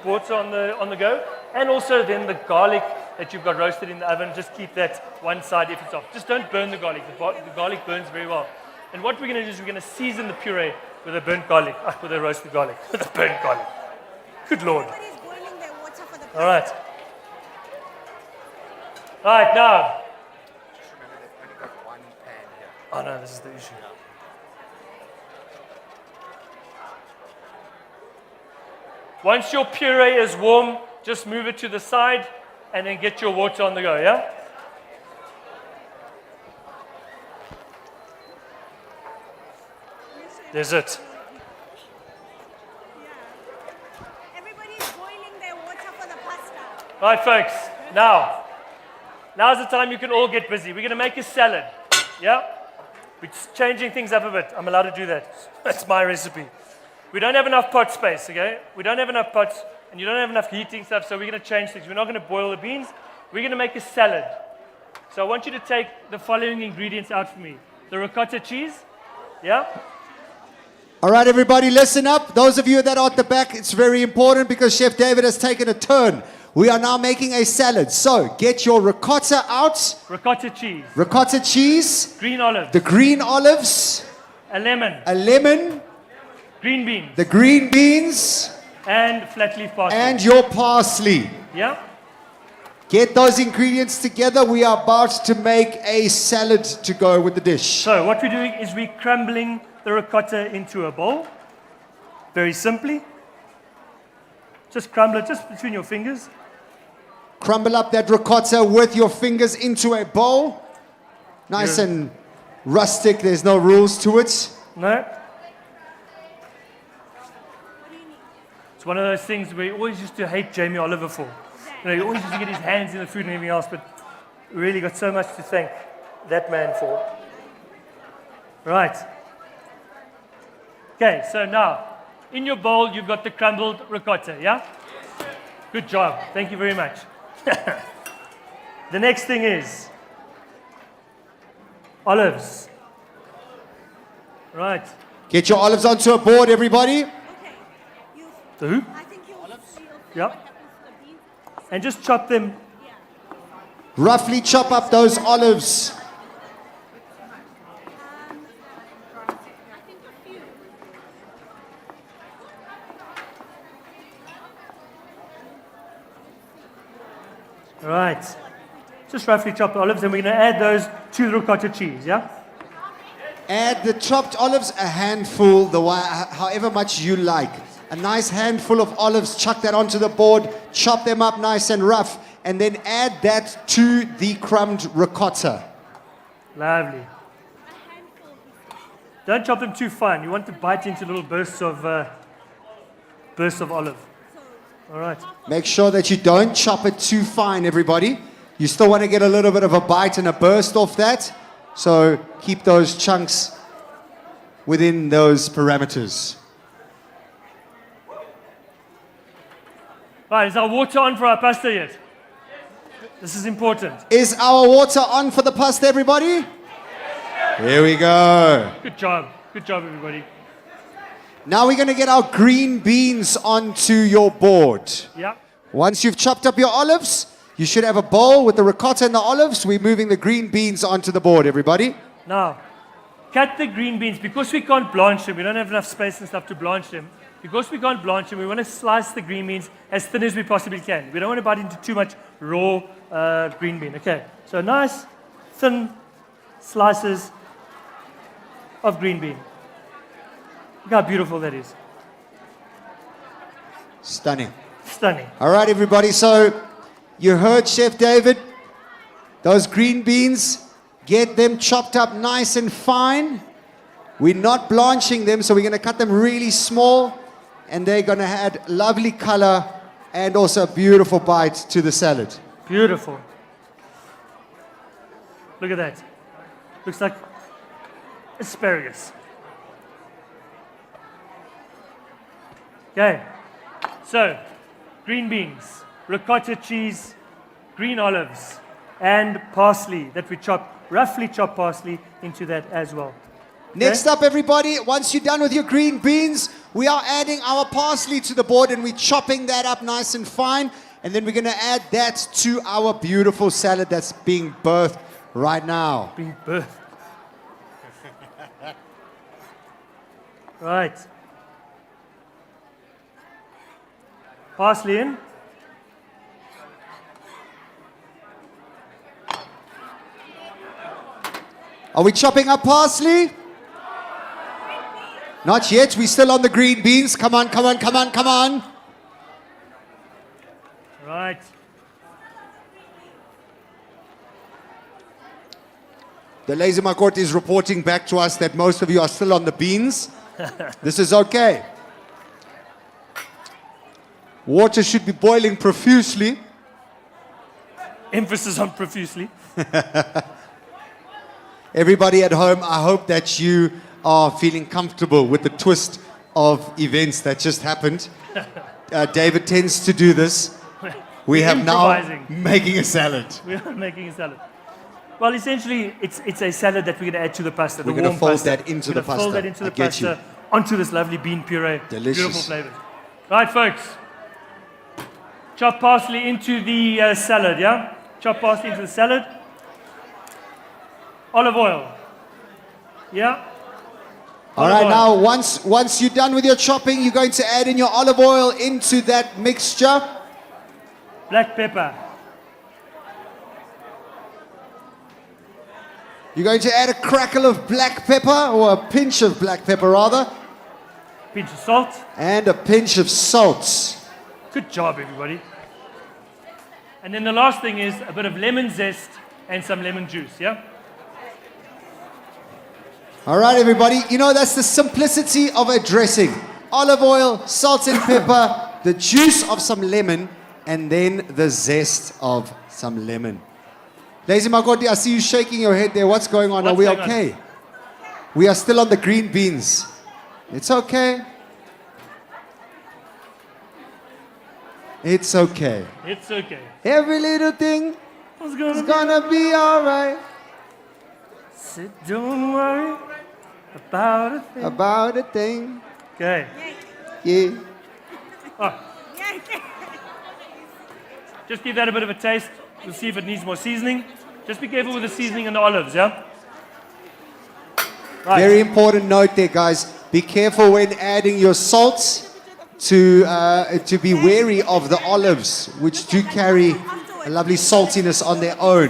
[SPEAKER 5] water on the go. And also then the garlic that you've got roasted in the oven, just keep that one side if it's off. Just don't burn the garlic. The garlic burns very well. And what we're going to do is we're going to season the puree with a burnt garlic, with a roasted garlic, with a burnt garlic. Good Lord.
[SPEAKER 4] Everybody's boiling their water for the
[SPEAKER 5] All right. All right, now. Oh no, this is the issue. Once your puree is warm, just move it to the side and then get your water on the go, yeah? There's it.
[SPEAKER 4] Everybody's boiling their water for the pasta.
[SPEAKER 5] Right, folks, now's the time you can all get busy. We're going to make a salad, yeah? We're changing things up a bit. I'm allowed to do that. That's my recipe. We don't have enough pot space, okay? We don't have enough pots, and you don't have enough heating stuff, so we're going to change things. We're not going to boil the beans. We're going to make a salad. So I want you to take the following ingredients out for me. The ricotta cheese, yeah?
[SPEAKER 1] All right, everybody, listen up. Those of you that are at the back, it's very important because Chef David has taken a turn. We are now making a salad. So get your ricotta out.
[SPEAKER 5] Ricotta cheese.
[SPEAKER 1] Ricotta cheese.
[SPEAKER 5] Green olives.
[SPEAKER 1] The green olives.
[SPEAKER 5] A lemon.
[SPEAKER 1] A lemon.
[SPEAKER 5] Green beans.
[SPEAKER 1] The green beans.
[SPEAKER 5] And flat leaf parsley.
[SPEAKER 1] And your parsley.
[SPEAKER 5] Yeah?
[SPEAKER 1] Get those ingredients together. We are about to make a salad to go with the dish.
[SPEAKER 5] So what we're doing is we're crumbling the ricotta into a bowl. Very simply. Just crumble it just between your fingers.
[SPEAKER 1] Crumble up that ricotta with your fingers into a bowl. Nice and rustic. There's no rules to it.
[SPEAKER 5] No. It's one of those things we always used to hate Jamie Oliver for. You know, he always used to get his hands in the food and everything else, but we really got so much to thank that man for. Right. Okay, so now, in your bowl, you've got the crumbled ricotta, yeah? Good job. Thank you very much. The next thing is olives. Right.
[SPEAKER 1] Get your olives onto a board, everybody.
[SPEAKER 5] The who? Yep. And just chop them.
[SPEAKER 1] Roughly chop up those olives.
[SPEAKER 5] Right. Just roughly chop the olives, and we're going to add those to the ricotta cheese, yeah?
[SPEAKER 1] Add the chopped olives, a handful, however much you like. A nice handful of olives, chuck that onto the board, chop them up nice and rough, and then add that to the crumbed ricotta.
[SPEAKER 5] Lovely. Don't chop them too fine. You want to bite into little bursts of olive. All right.
[SPEAKER 1] Make sure that you don't chop it too fine, everybody. You still want to get a little bit of a bite and a burst off that. So keep those chunks within those parameters.
[SPEAKER 5] Right, is our water on for our pasta yet? This is important.
[SPEAKER 1] Is our water on for the pasta, everybody? Here we go.
[SPEAKER 5] Good job. Good job, everybody.
[SPEAKER 1] Now we're going to get our green beans onto your board.
[SPEAKER 5] Yeah.
[SPEAKER 1] Once you've chopped up your olives, you should have a bowl with the ricotta and the olives. We're moving the green beans onto the board, everybody.
[SPEAKER 5] Now, cut the green beans. Because we can't blanch them, we don't have enough space and stuff to blanch them. Because we can't blanch them, we want to slice the green beans as thin as we possibly can. We don't want to bite into too much raw green bean. Okay, so nice, thin slices of green bean. Look how beautiful that is.
[SPEAKER 1] Stunning.
[SPEAKER 5] Stunning.
[SPEAKER 1] All right, everybody. So you heard Chef David. Those green beans, get them chopped up nice and fine. We're not blanching them, so we're going to cut them really small. And they're going to add lovely color and also a beautiful bite to the salad.
[SPEAKER 5] Beautiful. Look at that. Looks like asparagus. Okay. So, green beans, ricotta cheese, green olives, and parsley that we chop roughly chopped parsley into that as well.
[SPEAKER 1] Next up, everybody, once you're done with your green beans, we are adding our parsley to the board and we're chopping that up nice and fine. And then we're going to add that to our beautiful salad that's being birthed right now.
[SPEAKER 5] Being birthed. Right. Parsley in.
[SPEAKER 1] Are we chopping up parsley? Not yet. We're still on the green beans. Come on, come on, come on, come on.
[SPEAKER 5] Right.
[SPEAKER 1] The Laser Makoti is reporting back to us that most of you are still on the beans. This is okay. Water should be boiling profusely.
[SPEAKER 5] Emphasis on profusely.
[SPEAKER 1] Everybody at home, I hope that you are feeling comfortable with the twist of events that just happened. David tends to do this. We have now making a salad.
[SPEAKER 5] We are making a salad. Well, essentially, it's a salad that we're going to add to the pasta.
[SPEAKER 1] We're going to fold that into the pasta.
[SPEAKER 5] Fold that into the pasta onto this lovely bean puree.
[SPEAKER 1] Delicious.
[SPEAKER 5] Beautiful flavors. Right, folks. Chop parsley into the salad, yeah? Chop parsley into the salad. Olive oil. Yeah?
[SPEAKER 1] All right, now once you're done with your chopping, you're going to add in your olive oil into that mixture.
[SPEAKER 5] Black pepper.
[SPEAKER 1] You're going to add a crackle of black pepper, or a pinch of black pepper rather.
[SPEAKER 5] Pinch of salt.
[SPEAKER 1] And a pinch of salt.
[SPEAKER 5] Good job, everybody. And then the last thing is a bit of lemon zest and some lemon juice, yeah?
[SPEAKER 1] All right, everybody. You know, that's the simplicity of a dressing. Olive oil, salt and pepper, the juice of some lemon, and then the zest of some lemon. Lazy Makoti, I see you shaking your head there. What's going on? Are we okay? We are still on the green beans. It's okay. It's okay.
[SPEAKER 5] It's okay.
[SPEAKER 1] Every little thing is gonna be all right.
[SPEAKER 5] Sit, don't worry about a thing.
[SPEAKER 1] About a thing.
[SPEAKER 5] Okay.
[SPEAKER 1] Yeah.
[SPEAKER 5] Oh. Just give that a bit of a taste. We'll see if it needs more seasoning. Just be careful with the seasoning and the olives, yeah? Right.
[SPEAKER 1] Very important note there, guys. Be careful when adding your salts to be wary of the olives, which do carry a lovely saltiness on their own.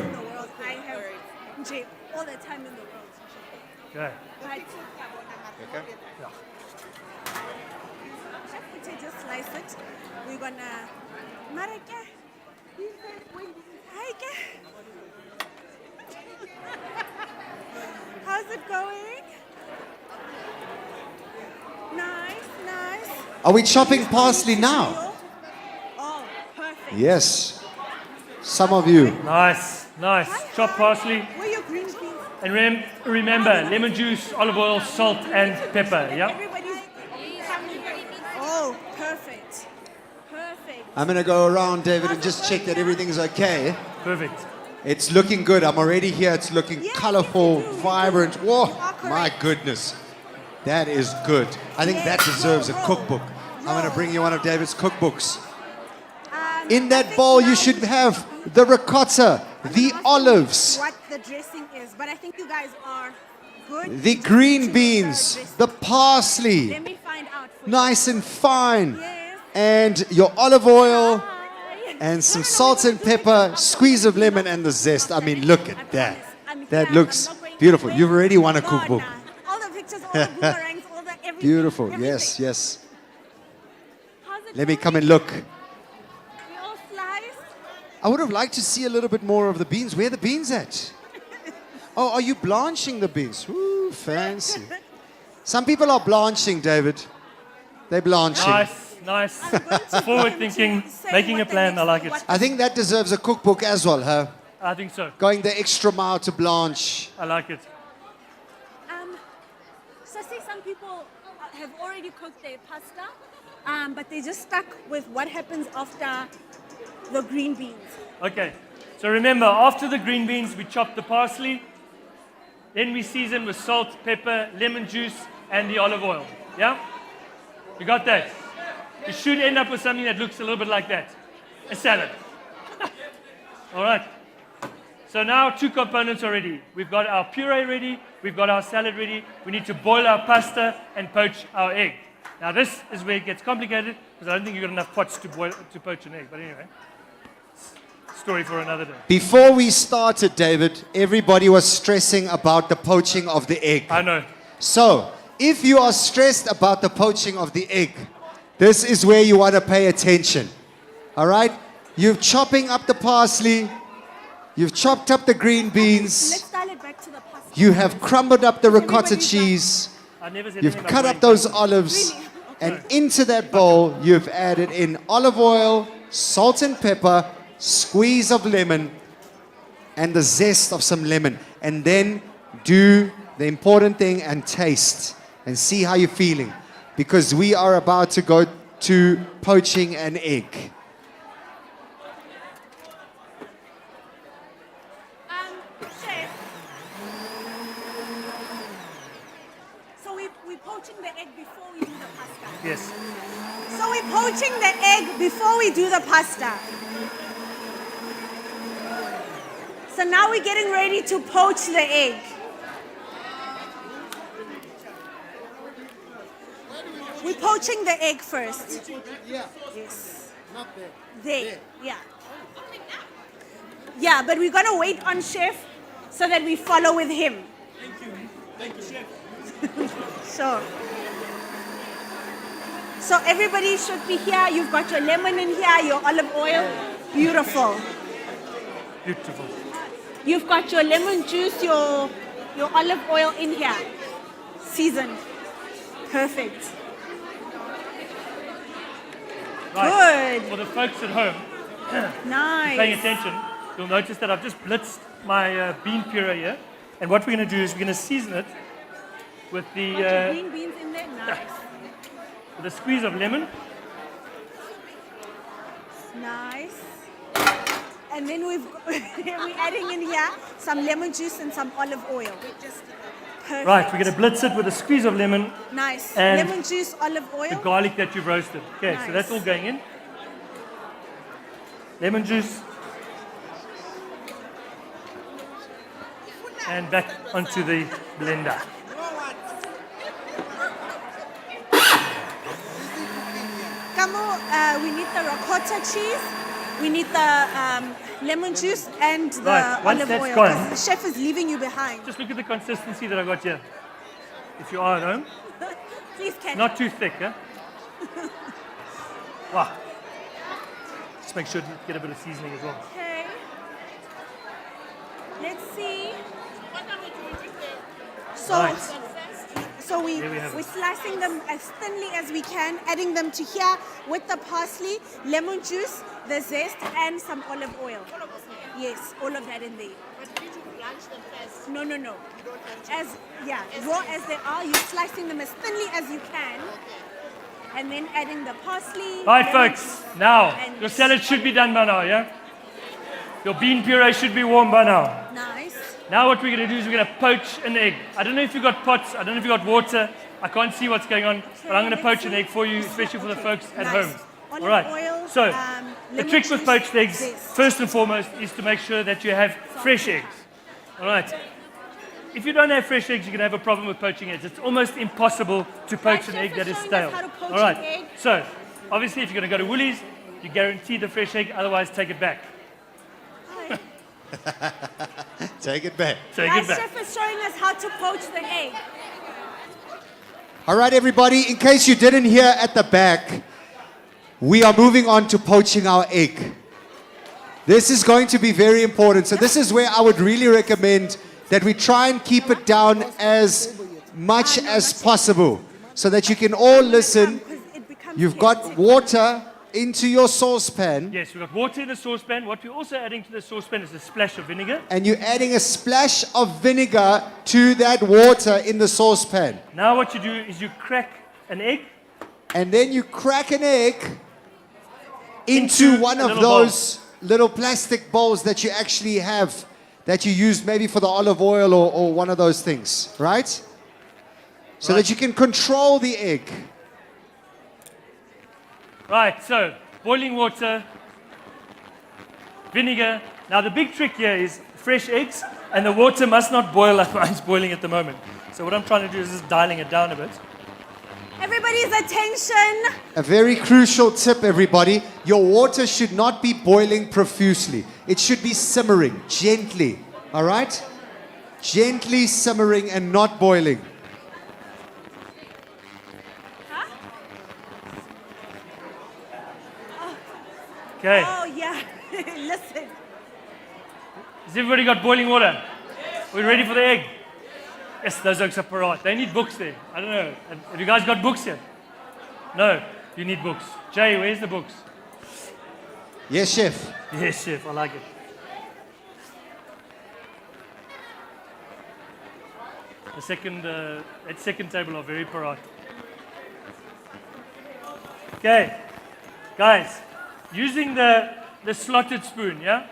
[SPEAKER 5] Okay.
[SPEAKER 4] Just slice it. We're gonna how's it going? Nice, nice.
[SPEAKER 1] Are we chopping parsley now?
[SPEAKER 4] Oh, perfect.
[SPEAKER 1] Yes. Some of you.
[SPEAKER 5] Nice, nice. Chopped parsley.
[SPEAKER 4] Where are your green beans?
[SPEAKER 5] And remember, lemon juice, olive oil, salt, and pepper, yeah?
[SPEAKER 4] Oh, perfect. Perfect.
[SPEAKER 1] I'm going to go around, David, and just check that everything's okay.
[SPEAKER 5] Perfect.
[SPEAKER 1] It's looking good. I'm already here. It's looking colorful, vibrant. Whoa, my goodness. That is good. I think that deserves a cookbook. I'm going to bring you one of David's cookbooks. In that bowl, you should have the ricotta, the olives,
[SPEAKER 4] what the dressing is, but I think you guys are good.
[SPEAKER 1] the green beans, the parsley,
[SPEAKER 4] Let me find out for
[SPEAKER 1] nice and fine, and your olive oil, and some salt and pepper, squeeze of lemon, and the zest. I mean, look at that. That looks beautiful. You've already won a cookbook.
[SPEAKER 4] all the pictures, all the boomerangs, all the everything.
[SPEAKER 1] Beautiful.
[SPEAKER 4] everything.
[SPEAKER 1] Yes, yes.
[SPEAKER 4] How's it
[SPEAKER 1] Let me
[SPEAKER 4] going?
[SPEAKER 1] come and look.
[SPEAKER 4] We all sliced.
[SPEAKER 1] I would have liked to see a little bit more of the beans. Where are the beans at? Oh, are you blanching the beans? Ooh, fancy. Some people are blanching, David. They're blanching.
[SPEAKER 5] Nice. Forward thinking, making a plan. I like it.
[SPEAKER 1] I think that deserves a cookbook as well, huh?
[SPEAKER 5] I think so.
[SPEAKER 1] Going the extra mile to blanch.
[SPEAKER 5] I like it.
[SPEAKER 4] So say some people have already cooked their pasta, but they just stuck with what happens after the green beans.
[SPEAKER 5] Okay. So remember, after the green beans, we chop the parsley. Then we season with salt, pepper, lemon juice, and the olive oil. Yeah? You got that? You should end up with something that looks a little bit like that. A salad. All right. So now 2 components are ready. We've got our puree ready. We've got our salad ready. We need to boil our pasta and poach our egg. Now this is where it gets complicated because I don't think you've got enough pots to poach an egg. But anyway, story for another day.
[SPEAKER 1] Before we started, David, everybody was stressing about the poaching of the egg.
[SPEAKER 5] I know.
[SPEAKER 1] So, if you are stressed about the poaching of the egg, this is where you want to pay attention. All right? You're chopping up the parsley. You've chopped up the green beans.
[SPEAKER 4] Let's dial it back to the pasta.
[SPEAKER 1] You have crumbled up the ricotta cheese. You've cut up those olives.
[SPEAKER 4] Really?
[SPEAKER 1] And into that bowl, you've added in olive oil, salt and pepper, squeeze of lemon, and the zest of some lemon. And then do the important thing and taste and see how you're feeling. Because we are about to go to poaching an egg.
[SPEAKER 4] Chef. So we're poaching the egg before we do the pasta.
[SPEAKER 5] Yes.
[SPEAKER 4] So we're poaching the egg before we do the pasta. So now we're getting ready to poach the egg. We're poaching the egg first. Yes. There. Yeah. Yeah, but we're gonna wait on Chef so that we follow with him.
[SPEAKER 5] Thank you, Chef.
[SPEAKER 4] Sure. So everybody should be here. You've got your lemon in here, your olive oil. Beautiful.
[SPEAKER 5] Beautiful.
[SPEAKER 4] You've got your lemon juice, your olive oil in here. Seasoned. Perfect.
[SPEAKER 5] Right.
[SPEAKER 4] Good.
[SPEAKER 5] For the folks at home,
[SPEAKER 4] Nice.
[SPEAKER 5] paying attention, you'll notice that I've just blitzed my bean puree here. And what we're going to do is we're going to season it with the
[SPEAKER 4] Got your green beans in there? Nice.
[SPEAKER 5] with a squeeze of lemon.
[SPEAKER 4] Nice. And then we're adding in here some lemon juice and some olive oil. Perfect.
[SPEAKER 5] Right, we're going to blitz it with a squeeze of lemon.
[SPEAKER 4] Nice.
[SPEAKER 5] And
[SPEAKER 4] lemon juice, olive oil.
[SPEAKER 5] the garlic that you've roasted. Okay,
[SPEAKER 4] Nice.
[SPEAKER 5] so that's all going in. Lemon juice. And back onto the blender.
[SPEAKER 4] Kamo, we need the ricotta cheese. We need the lemon juice and the
[SPEAKER 5] Right, once
[SPEAKER 4] olive
[SPEAKER 5] that's
[SPEAKER 4] oil.
[SPEAKER 5] gone-
[SPEAKER 4] 'Cause the chef is leaving you behind.
[SPEAKER 5] Just look at the consistency that I got here. If you are at home.
[SPEAKER 4] Please, can
[SPEAKER 5] Not too thick, huh? Wow. Just make sure to get a bit of seasoning as well.
[SPEAKER 4] Okay. Let's see. So,
[SPEAKER 5] Nice.
[SPEAKER 4] so
[SPEAKER 5] There we have it.
[SPEAKER 4] we're slicing them as thinly as we can, adding them to here with the parsley, lemon juice, the zest, and some olive oil. Yes, all of that in there.
[SPEAKER 6] But did you blanch them first?
[SPEAKER 4] No, no, no.
[SPEAKER 6] You don't blanch
[SPEAKER 4] As raw as they are, you're slicing them as thinly as you can, and then adding the parsley.
[SPEAKER 5] Right,
[SPEAKER 4] lemon
[SPEAKER 5] folks.
[SPEAKER 4] juice,
[SPEAKER 5] Now,
[SPEAKER 4] and-
[SPEAKER 5] your salad should be done by now, yeah? Your bean puree should be warm by now.
[SPEAKER 4] Nice.
[SPEAKER 5] Now what we're going to do is we're going to poach an egg. I don't know if you've got pots. I don't know if you've got water. I can't see what's going on. But I'm going to poach an egg for you, especially for the folks at
[SPEAKER 4] Nice.
[SPEAKER 5] home.
[SPEAKER 4] Olive
[SPEAKER 5] All right.
[SPEAKER 4] oil,
[SPEAKER 5] So, the
[SPEAKER 4] lemon
[SPEAKER 5] trick with
[SPEAKER 4] juice,
[SPEAKER 5] poached eggs,
[SPEAKER 4] zest.
[SPEAKER 5] first and foremost, is to make sure that you have fresh eggs. All right. If you don't have fresh eggs, you're going to have a problem with poaching eggs. It's almost impossible to poach an
[SPEAKER 4] chef
[SPEAKER 5] egg
[SPEAKER 4] is
[SPEAKER 5] that is
[SPEAKER 4] showing us
[SPEAKER 5] stale.
[SPEAKER 4] how to poach
[SPEAKER 5] All right.
[SPEAKER 4] an egg.
[SPEAKER 5] So, obviously, if you're going to go to Woolies, you guarantee the fresh egg. Otherwise, take it back.
[SPEAKER 1] Take it back.
[SPEAKER 5] Take
[SPEAKER 4] Right,
[SPEAKER 5] it back.
[SPEAKER 4] chef is showing us how to poach the egg.
[SPEAKER 1] All right, everybody, in case you didn't hear at the back, we are moving on to poaching our egg. This is going to be very important. So this is where I would really recommend that we try and keep it down as much as possible so that you can all listen. You've got water into your saucepan
[SPEAKER 5] Yes, we've got water in the saucepan. What we're also adding to the saucepan is a splash of vinegar.
[SPEAKER 1] and you're adding a splash of vinegar to that water in the saucepan.
[SPEAKER 5] Now what you do is you crack an egg.
[SPEAKER 1] And then you crack an egg into one
[SPEAKER 5] a
[SPEAKER 1] of
[SPEAKER 5] little bowl.
[SPEAKER 1] those little plastic bowls that you actually have that you used maybe for the olive oil or one of those things, right? So that you can control the egg.
[SPEAKER 5] Right, so boiling water, vinegar. Now the big trick here is fresh eggs, and the water must not boil like mine's boiling at the moment. So what I'm trying to do is just dialing it down a bit.
[SPEAKER 4] Everybody's attention.
[SPEAKER 1] A very crucial tip, everybody. Your water should not be boiling profusely. It should be simmering gently, all right? Gently simmering and not boiling.
[SPEAKER 5] Okay.
[SPEAKER 4] Oh, yeah. Listen.
[SPEAKER 5] Has everybody got boiling water? Are we ready for the egg? Yes, those eggs are parat. They need books there. I don't know. Have you guys got books here? No, you need books. Jay, where's the books?
[SPEAKER 1] Yes, chef.
[SPEAKER 5] Yes, chef, I like it. That second table are very parat. Okay, guys, using the slotted spoon, yeah?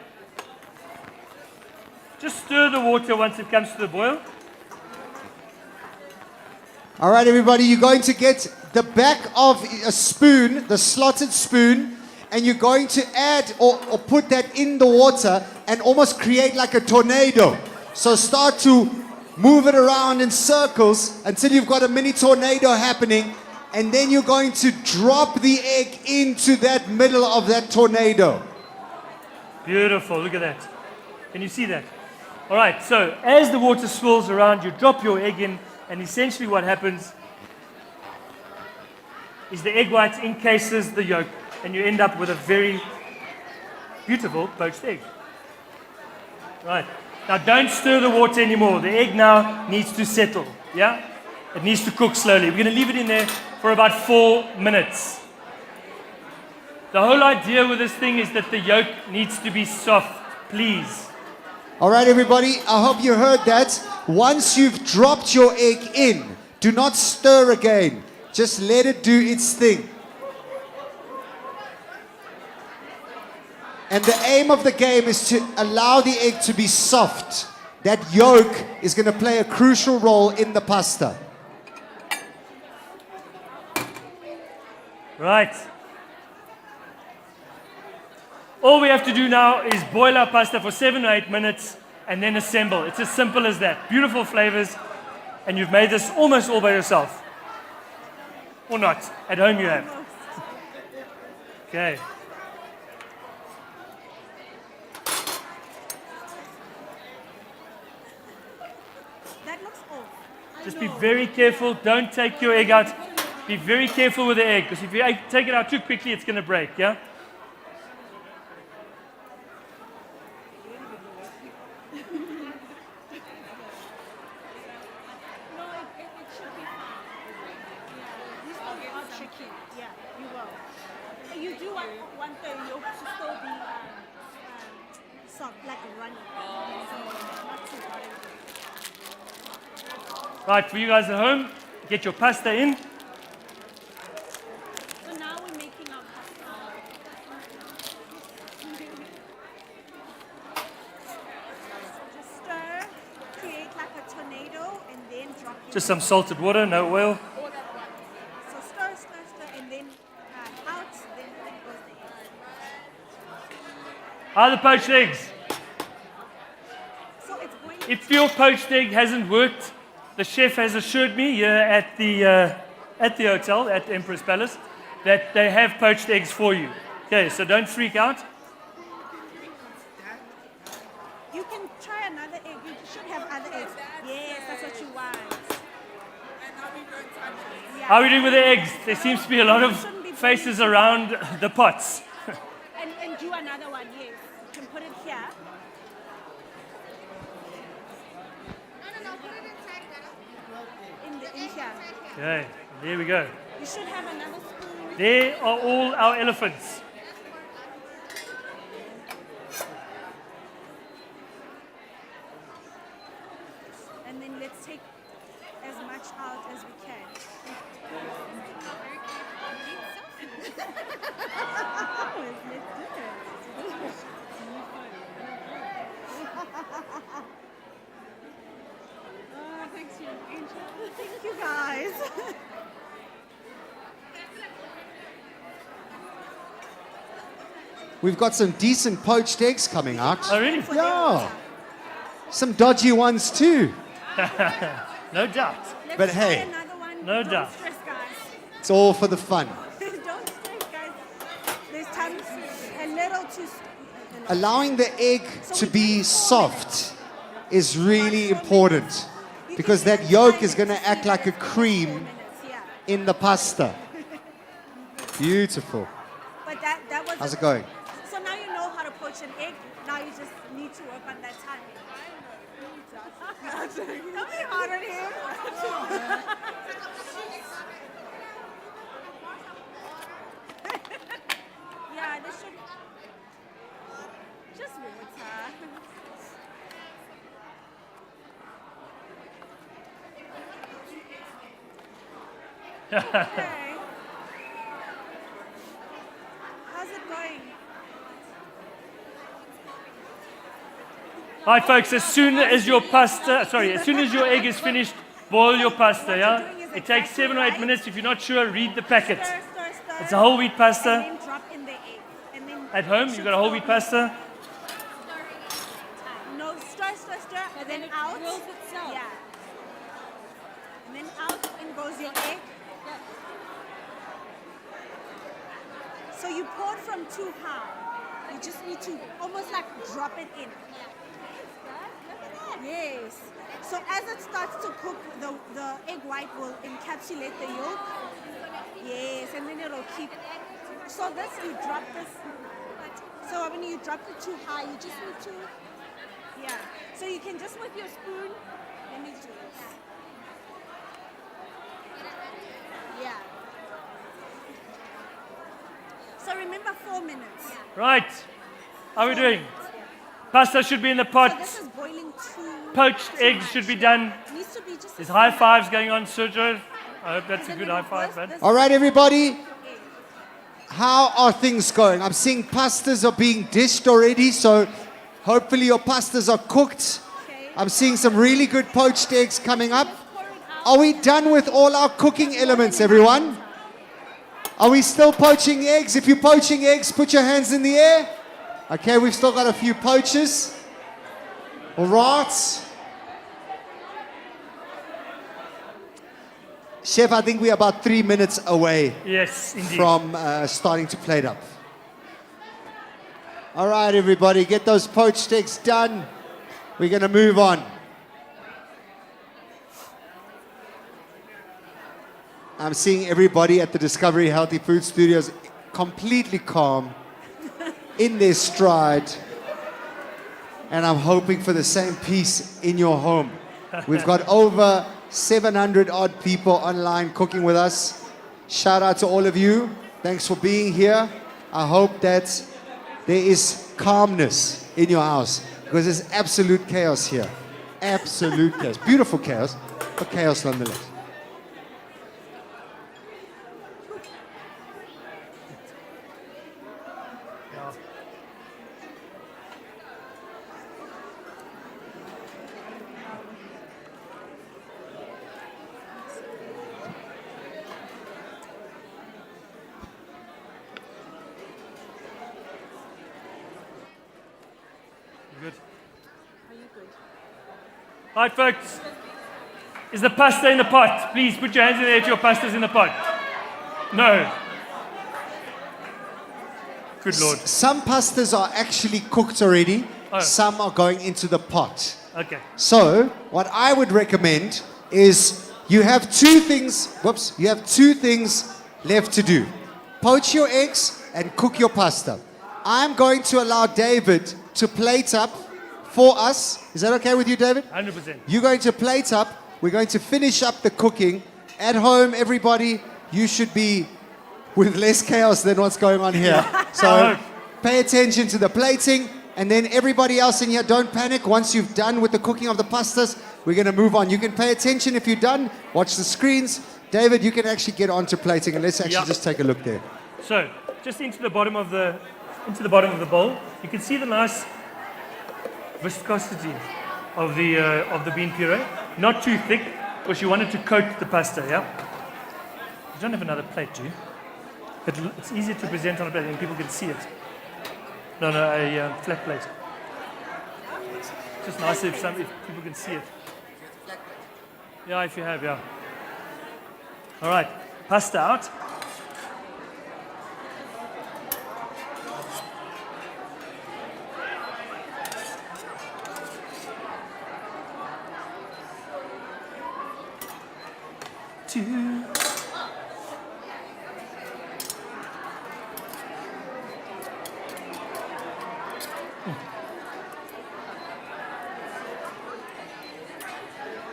[SPEAKER 5] Just stir the water once it comes to the boil.
[SPEAKER 1] All right, everybody, you're going to get the back of a spoon, the slotted spoon, and you're going to add or put that in the water and almost create like a tornado. So start to move it around in circles until you've got a mini tornado happening, and then you're going to drop the egg into that middle of that tornado.
[SPEAKER 5] Beautiful, look at that. Can you see that? All right, so as the water swirls around, you drop your egg in, and essentially what happens is the egg white encases the yolk, and you end up with a very beautiful poached egg. Right, now don't stir the water anymore. The egg now needs to settle, yeah? It needs to cook slowly. We're going to leave it in there for about 4 minutes. The whole idea with this thing is that the yolk needs to be soft, please.
[SPEAKER 1] All right, everybody, I hope you heard that. Once you've dropped your egg in, do not stir again. Just let it do its thing. And the aim of the game is to allow the egg to be soft. That yolk is going to play a crucial role in the pasta.
[SPEAKER 5] Right. All we have to do now is boil our pasta for 7 or 8 minutes and then assemble. It's as simple as that. Beautiful flavors, and you've made this almost all by yourself. Or not. At home you have. Okay.
[SPEAKER 4] That looks off.
[SPEAKER 5] Just be very careful. Don't take your egg out. Be very careful with the egg, because if you take it out too quickly, it's going to break, yeah?
[SPEAKER 4] You do want the yolk to still be soft, like runny. So not too hard.
[SPEAKER 5] Right, for you guys at home, get your pasta in.
[SPEAKER 4] So now we're making our pasta. Just stir, create like a tornado, and then drop it.
[SPEAKER 5] Just some salted water, no oil.
[SPEAKER 4] So stir, and then out, then goes the egg.
[SPEAKER 5] How are the poached eggs?
[SPEAKER 4] So it's going
[SPEAKER 5] If your poached egg hasn't worked, the chef has assured me here at the hotel, at Emperor's Palace, that they have poached eggs for you. Okay, so don't freak out.
[SPEAKER 4] You can try another egg. You should have other eggs. Yes, that's what you want.
[SPEAKER 5] How are we doing with the eggs? There seems to be a lot of faces around the pots.
[SPEAKER 4] And do another one, yes. You can put it here. In here.
[SPEAKER 5] Okay, there we go.
[SPEAKER 4] You should have another spoon.
[SPEAKER 5] There are all our elephants.
[SPEAKER 4] And then let's take as much out as we can. Let's do it. Thank you, guys.
[SPEAKER 1] We've got some decent poached eggs coming out.
[SPEAKER 5] Oh, really?
[SPEAKER 1] Yeah. Some dodgy ones too.
[SPEAKER 5] No doubt.
[SPEAKER 1] But hey,
[SPEAKER 4] Another one.
[SPEAKER 5] No
[SPEAKER 4] Don't
[SPEAKER 5] doubt.
[SPEAKER 4] stress, guys.
[SPEAKER 1] it's all for the fun.
[SPEAKER 4] Don't stress, guys. There's times a little too.
[SPEAKER 1] Allowing the egg to be soft is really important because that yolk is going to act like a cream in the pasta. Beautiful.
[SPEAKER 4] But that was.
[SPEAKER 1] How's it going?
[SPEAKER 4] So now you know how to poach an egg. Now you just need to work on that timing. Don't be hard on him. Yeah, this should. Just water. Okay. How's it going?
[SPEAKER 5] Right, folks, as soon as your egg is finished, boil your pasta, yeah? It takes 7 or 8 minutes. If you're not sure, read the packet.
[SPEAKER 4] Stir, stir, stir.
[SPEAKER 5] It's a whole wheat
[SPEAKER 4] And
[SPEAKER 5] pasta.
[SPEAKER 4] then drop in the egg. And then
[SPEAKER 5] At home, you've got a whole wheat pasta.
[SPEAKER 4] No, stir, stir, stir. And then out. Yeah. And then out and goes your egg. So you poured from too high. You just need to almost like drop it in. Yes. So as it starts to cook, the egg white will encapsulate the yolk. Yes, and then it'll keep. So this, you drop this. So when you drop it too high, you just need to. Yeah. So you can just with your spoon. Let me do this. Yeah. So remember 4 minutes.
[SPEAKER 5] Right. How are we doing? Pasta should be in the pot.
[SPEAKER 4] So this is boiling too.
[SPEAKER 5] Poached eggs should be done.
[SPEAKER 4] Needs to be just.
[SPEAKER 5] There's high fives going on, Sergio. I hope that's a good high five, man.
[SPEAKER 1] All right, everybody. How are things going? I'm seeing pastas are being dished already, so hopefully your pastas are cooked. I'm seeing some really good poached eggs coming up. Are we done with all our cooking elements, everyone? Are we still poaching eggs? If you're poaching eggs, put your hands in the air. Okay, we've still got a few poachers. All right. Chef, I think we're about 3 minutes away
[SPEAKER 5] Yes, indeed.
[SPEAKER 1] from starting to plate up. All right, everybody, get those poached eggs done. We're going to move on. I'm seeing everybody at the Discovery Healthy Food Studios completely calm, in their stride, and I'm hoping for the same peace in your home. We've got over 700 odd people online cooking with us. Shout out to all of you. Thanks for being here. I hope that there is calmness in your house because there's absolute chaos here. Absolute chaos. Beautiful chaos, but chaos nonetheless.
[SPEAKER 5] Good. All right, folks. Is the pasta in the pot? Please put your hands in there if your pasta's in the pot. No. Good Lord.
[SPEAKER 1] Some pastas are actually cooked already.
[SPEAKER 5] Oh.
[SPEAKER 1] Some are going into the pot.
[SPEAKER 5] Okay.
[SPEAKER 1] So, what I would recommend is you have two things left to do. Poach your eggs and cook your pasta. I'm going to allow David to plate up for us. Is that okay with you, David?
[SPEAKER 5] 100%.
[SPEAKER 1] You're going to plate up. We're going to finish up the cooking. At home, everybody, you should be with less chaos than what's going on here. So pay attention to the plating. And then everybody else in here, don't panic. Once you've done with the cooking of the pastas, we're going to move on. You can pay attention if you're done. Watch the screens. David, you can actually get on to plating. And let's actually just take a look there.
[SPEAKER 5] So, just into the bottom of the bowl, you can see the nice viscosity of the bean puree. Not too thick, Because you wanted to coat the pasta, yeah? You don't have another plate, do you? It's easier to present on a plate and people can see it. No, a flat plate. It's just nicer if people can see it. Yeah, if you have, yeah. All right, pasta out. Two.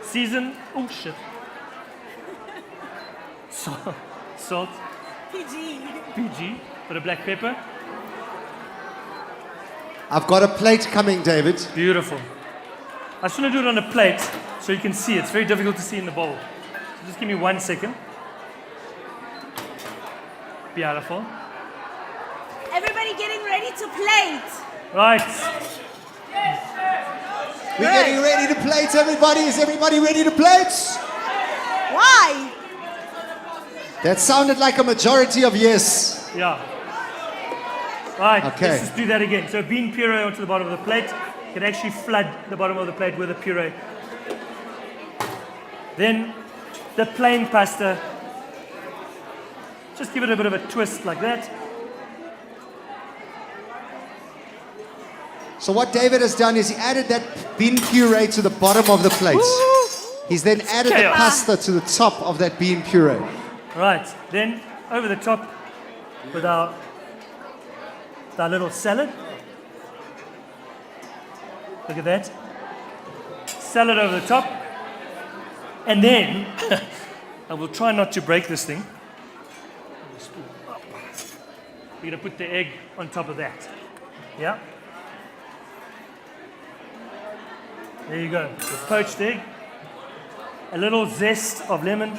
[SPEAKER 5] Season, oh shit. Salt. PG. Bit of black pepper.
[SPEAKER 1] I've got a plate coming, David.
[SPEAKER 5] Beautiful. I just want to do it on a plate so you can see. It's very difficult to see in the bowl. So just give me 1 second. Beautiful.
[SPEAKER 4] Everybody getting ready to plate.
[SPEAKER 5] Right.
[SPEAKER 1] We're getting ready to plate, everybody. Is everybody ready to plate?
[SPEAKER 4] Why?
[SPEAKER 1] That sounded like a majority of yes.
[SPEAKER 5] Yeah. Right,
[SPEAKER 1] Okay.
[SPEAKER 5] let's just do that again. So bean puree onto the bottom of the plate. You can actually flood the bottom of the plate with the puree. Then the plain pasta. Just give it a bit of a twist like that.
[SPEAKER 1] So what David has done is he added that bean puree to the bottom of the plate. He's then added the
[SPEAKER 5] Chaos.
[SPEAKER 1] pasta to the top of that bean puree.
[SPEAKER 5] Right, then over the top with our little salad. Look at that. Salad over the top. And then, I will try not to break this thing. We're going to put the egg on top of that. Yeah? There you go. The poached egg. A little zest of lemon.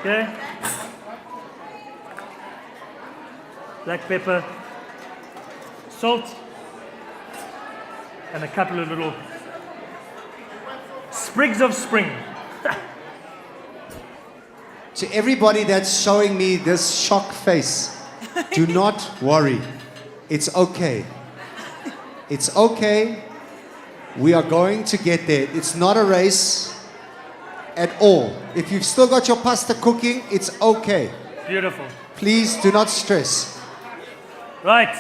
[SPEAKER 5] Okay. Black pepper. Salt. And a couple of little sprigs of spring.
[SPEAKER 1] To everybody that's showing me this shock face, do not worry. It's okay. It's okay. We are going to get there. It's not a race at all. If you've still got your pasta cooking, it's okay.
[SPEAKER 5] Beautiful.
[SPEAKER 1] Please do not stress.
[SPEAKER 5] Right.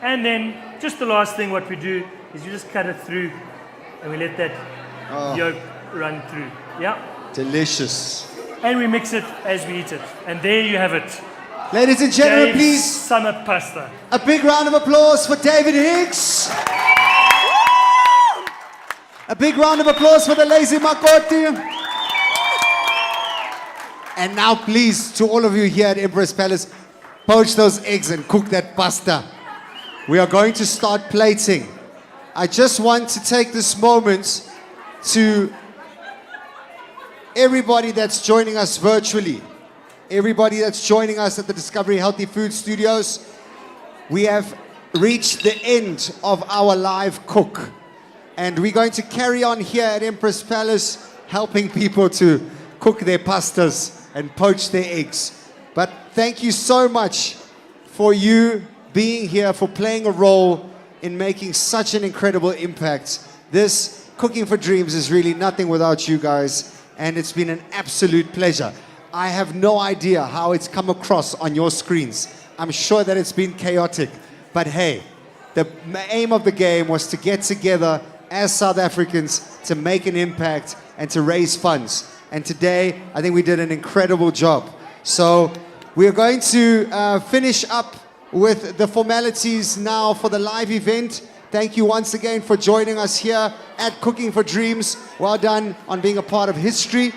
[SPEAKER 5] And then just the last thing what we do is you just cut it through and we let that yolk run through. Yeah.
[SPEAKER 1] Delicious.
[SPEAKER 5] And we mix it as we eat it. And there you have it.
[SPEAKER 1] Ladies and gentlemen,
[SPEAKER 5] Dave's
[SPEAKER 1] please,
[SPEAKER 5] summer pasta.
[SPEAKER 1] a big round of applause for David Higgs. A big round of applause for the lazy Makoti. And now please, to all of you here at Empress Palace, poach those eggs and cook that pasta. We are going to start plating. I just want to take this moment to everybody that's joining us virtually, everybody that's joining us at the Discovery Healthy Food Studios. We have reached the end of our live cook. And we're going to carry on here at Empress Palace, helping people to cook their pastas and poach their eggs. But thank you so much for you being here, for playing a role in making such an incredible impact. This Cooking for Dreams is really nothing without you guys, and it's been an absolute pleasure. I have no idea how it's come across on your screens. I'm sure that it's been chaotic, but hey, the aim of the game was to get together as South Africans to make an impact and to raise funds. And today, I think we did an incredible job. So we're going to finish up with the formalities now for the live event. Thank you once again for joining us here at Cooking for Dreams. Well done on being a part of history.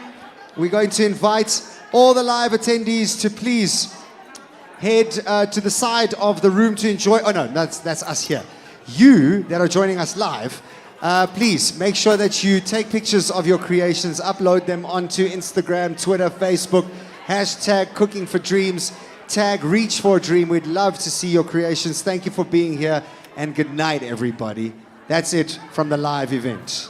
[SPEAKER 1] We're going to invite all the live attendees to please head to the side of the room to enjoy. Oh no, that's us here. You that are joining us live, please make sure that you take pictures of your creations, upload them onto Instagram, Twitter, Facebook, hashtag Cooking for Dreams, tag Reach for a Dream. We'd love to see your creations. Thank you for being here, and good night, everybody. That's it from the live event.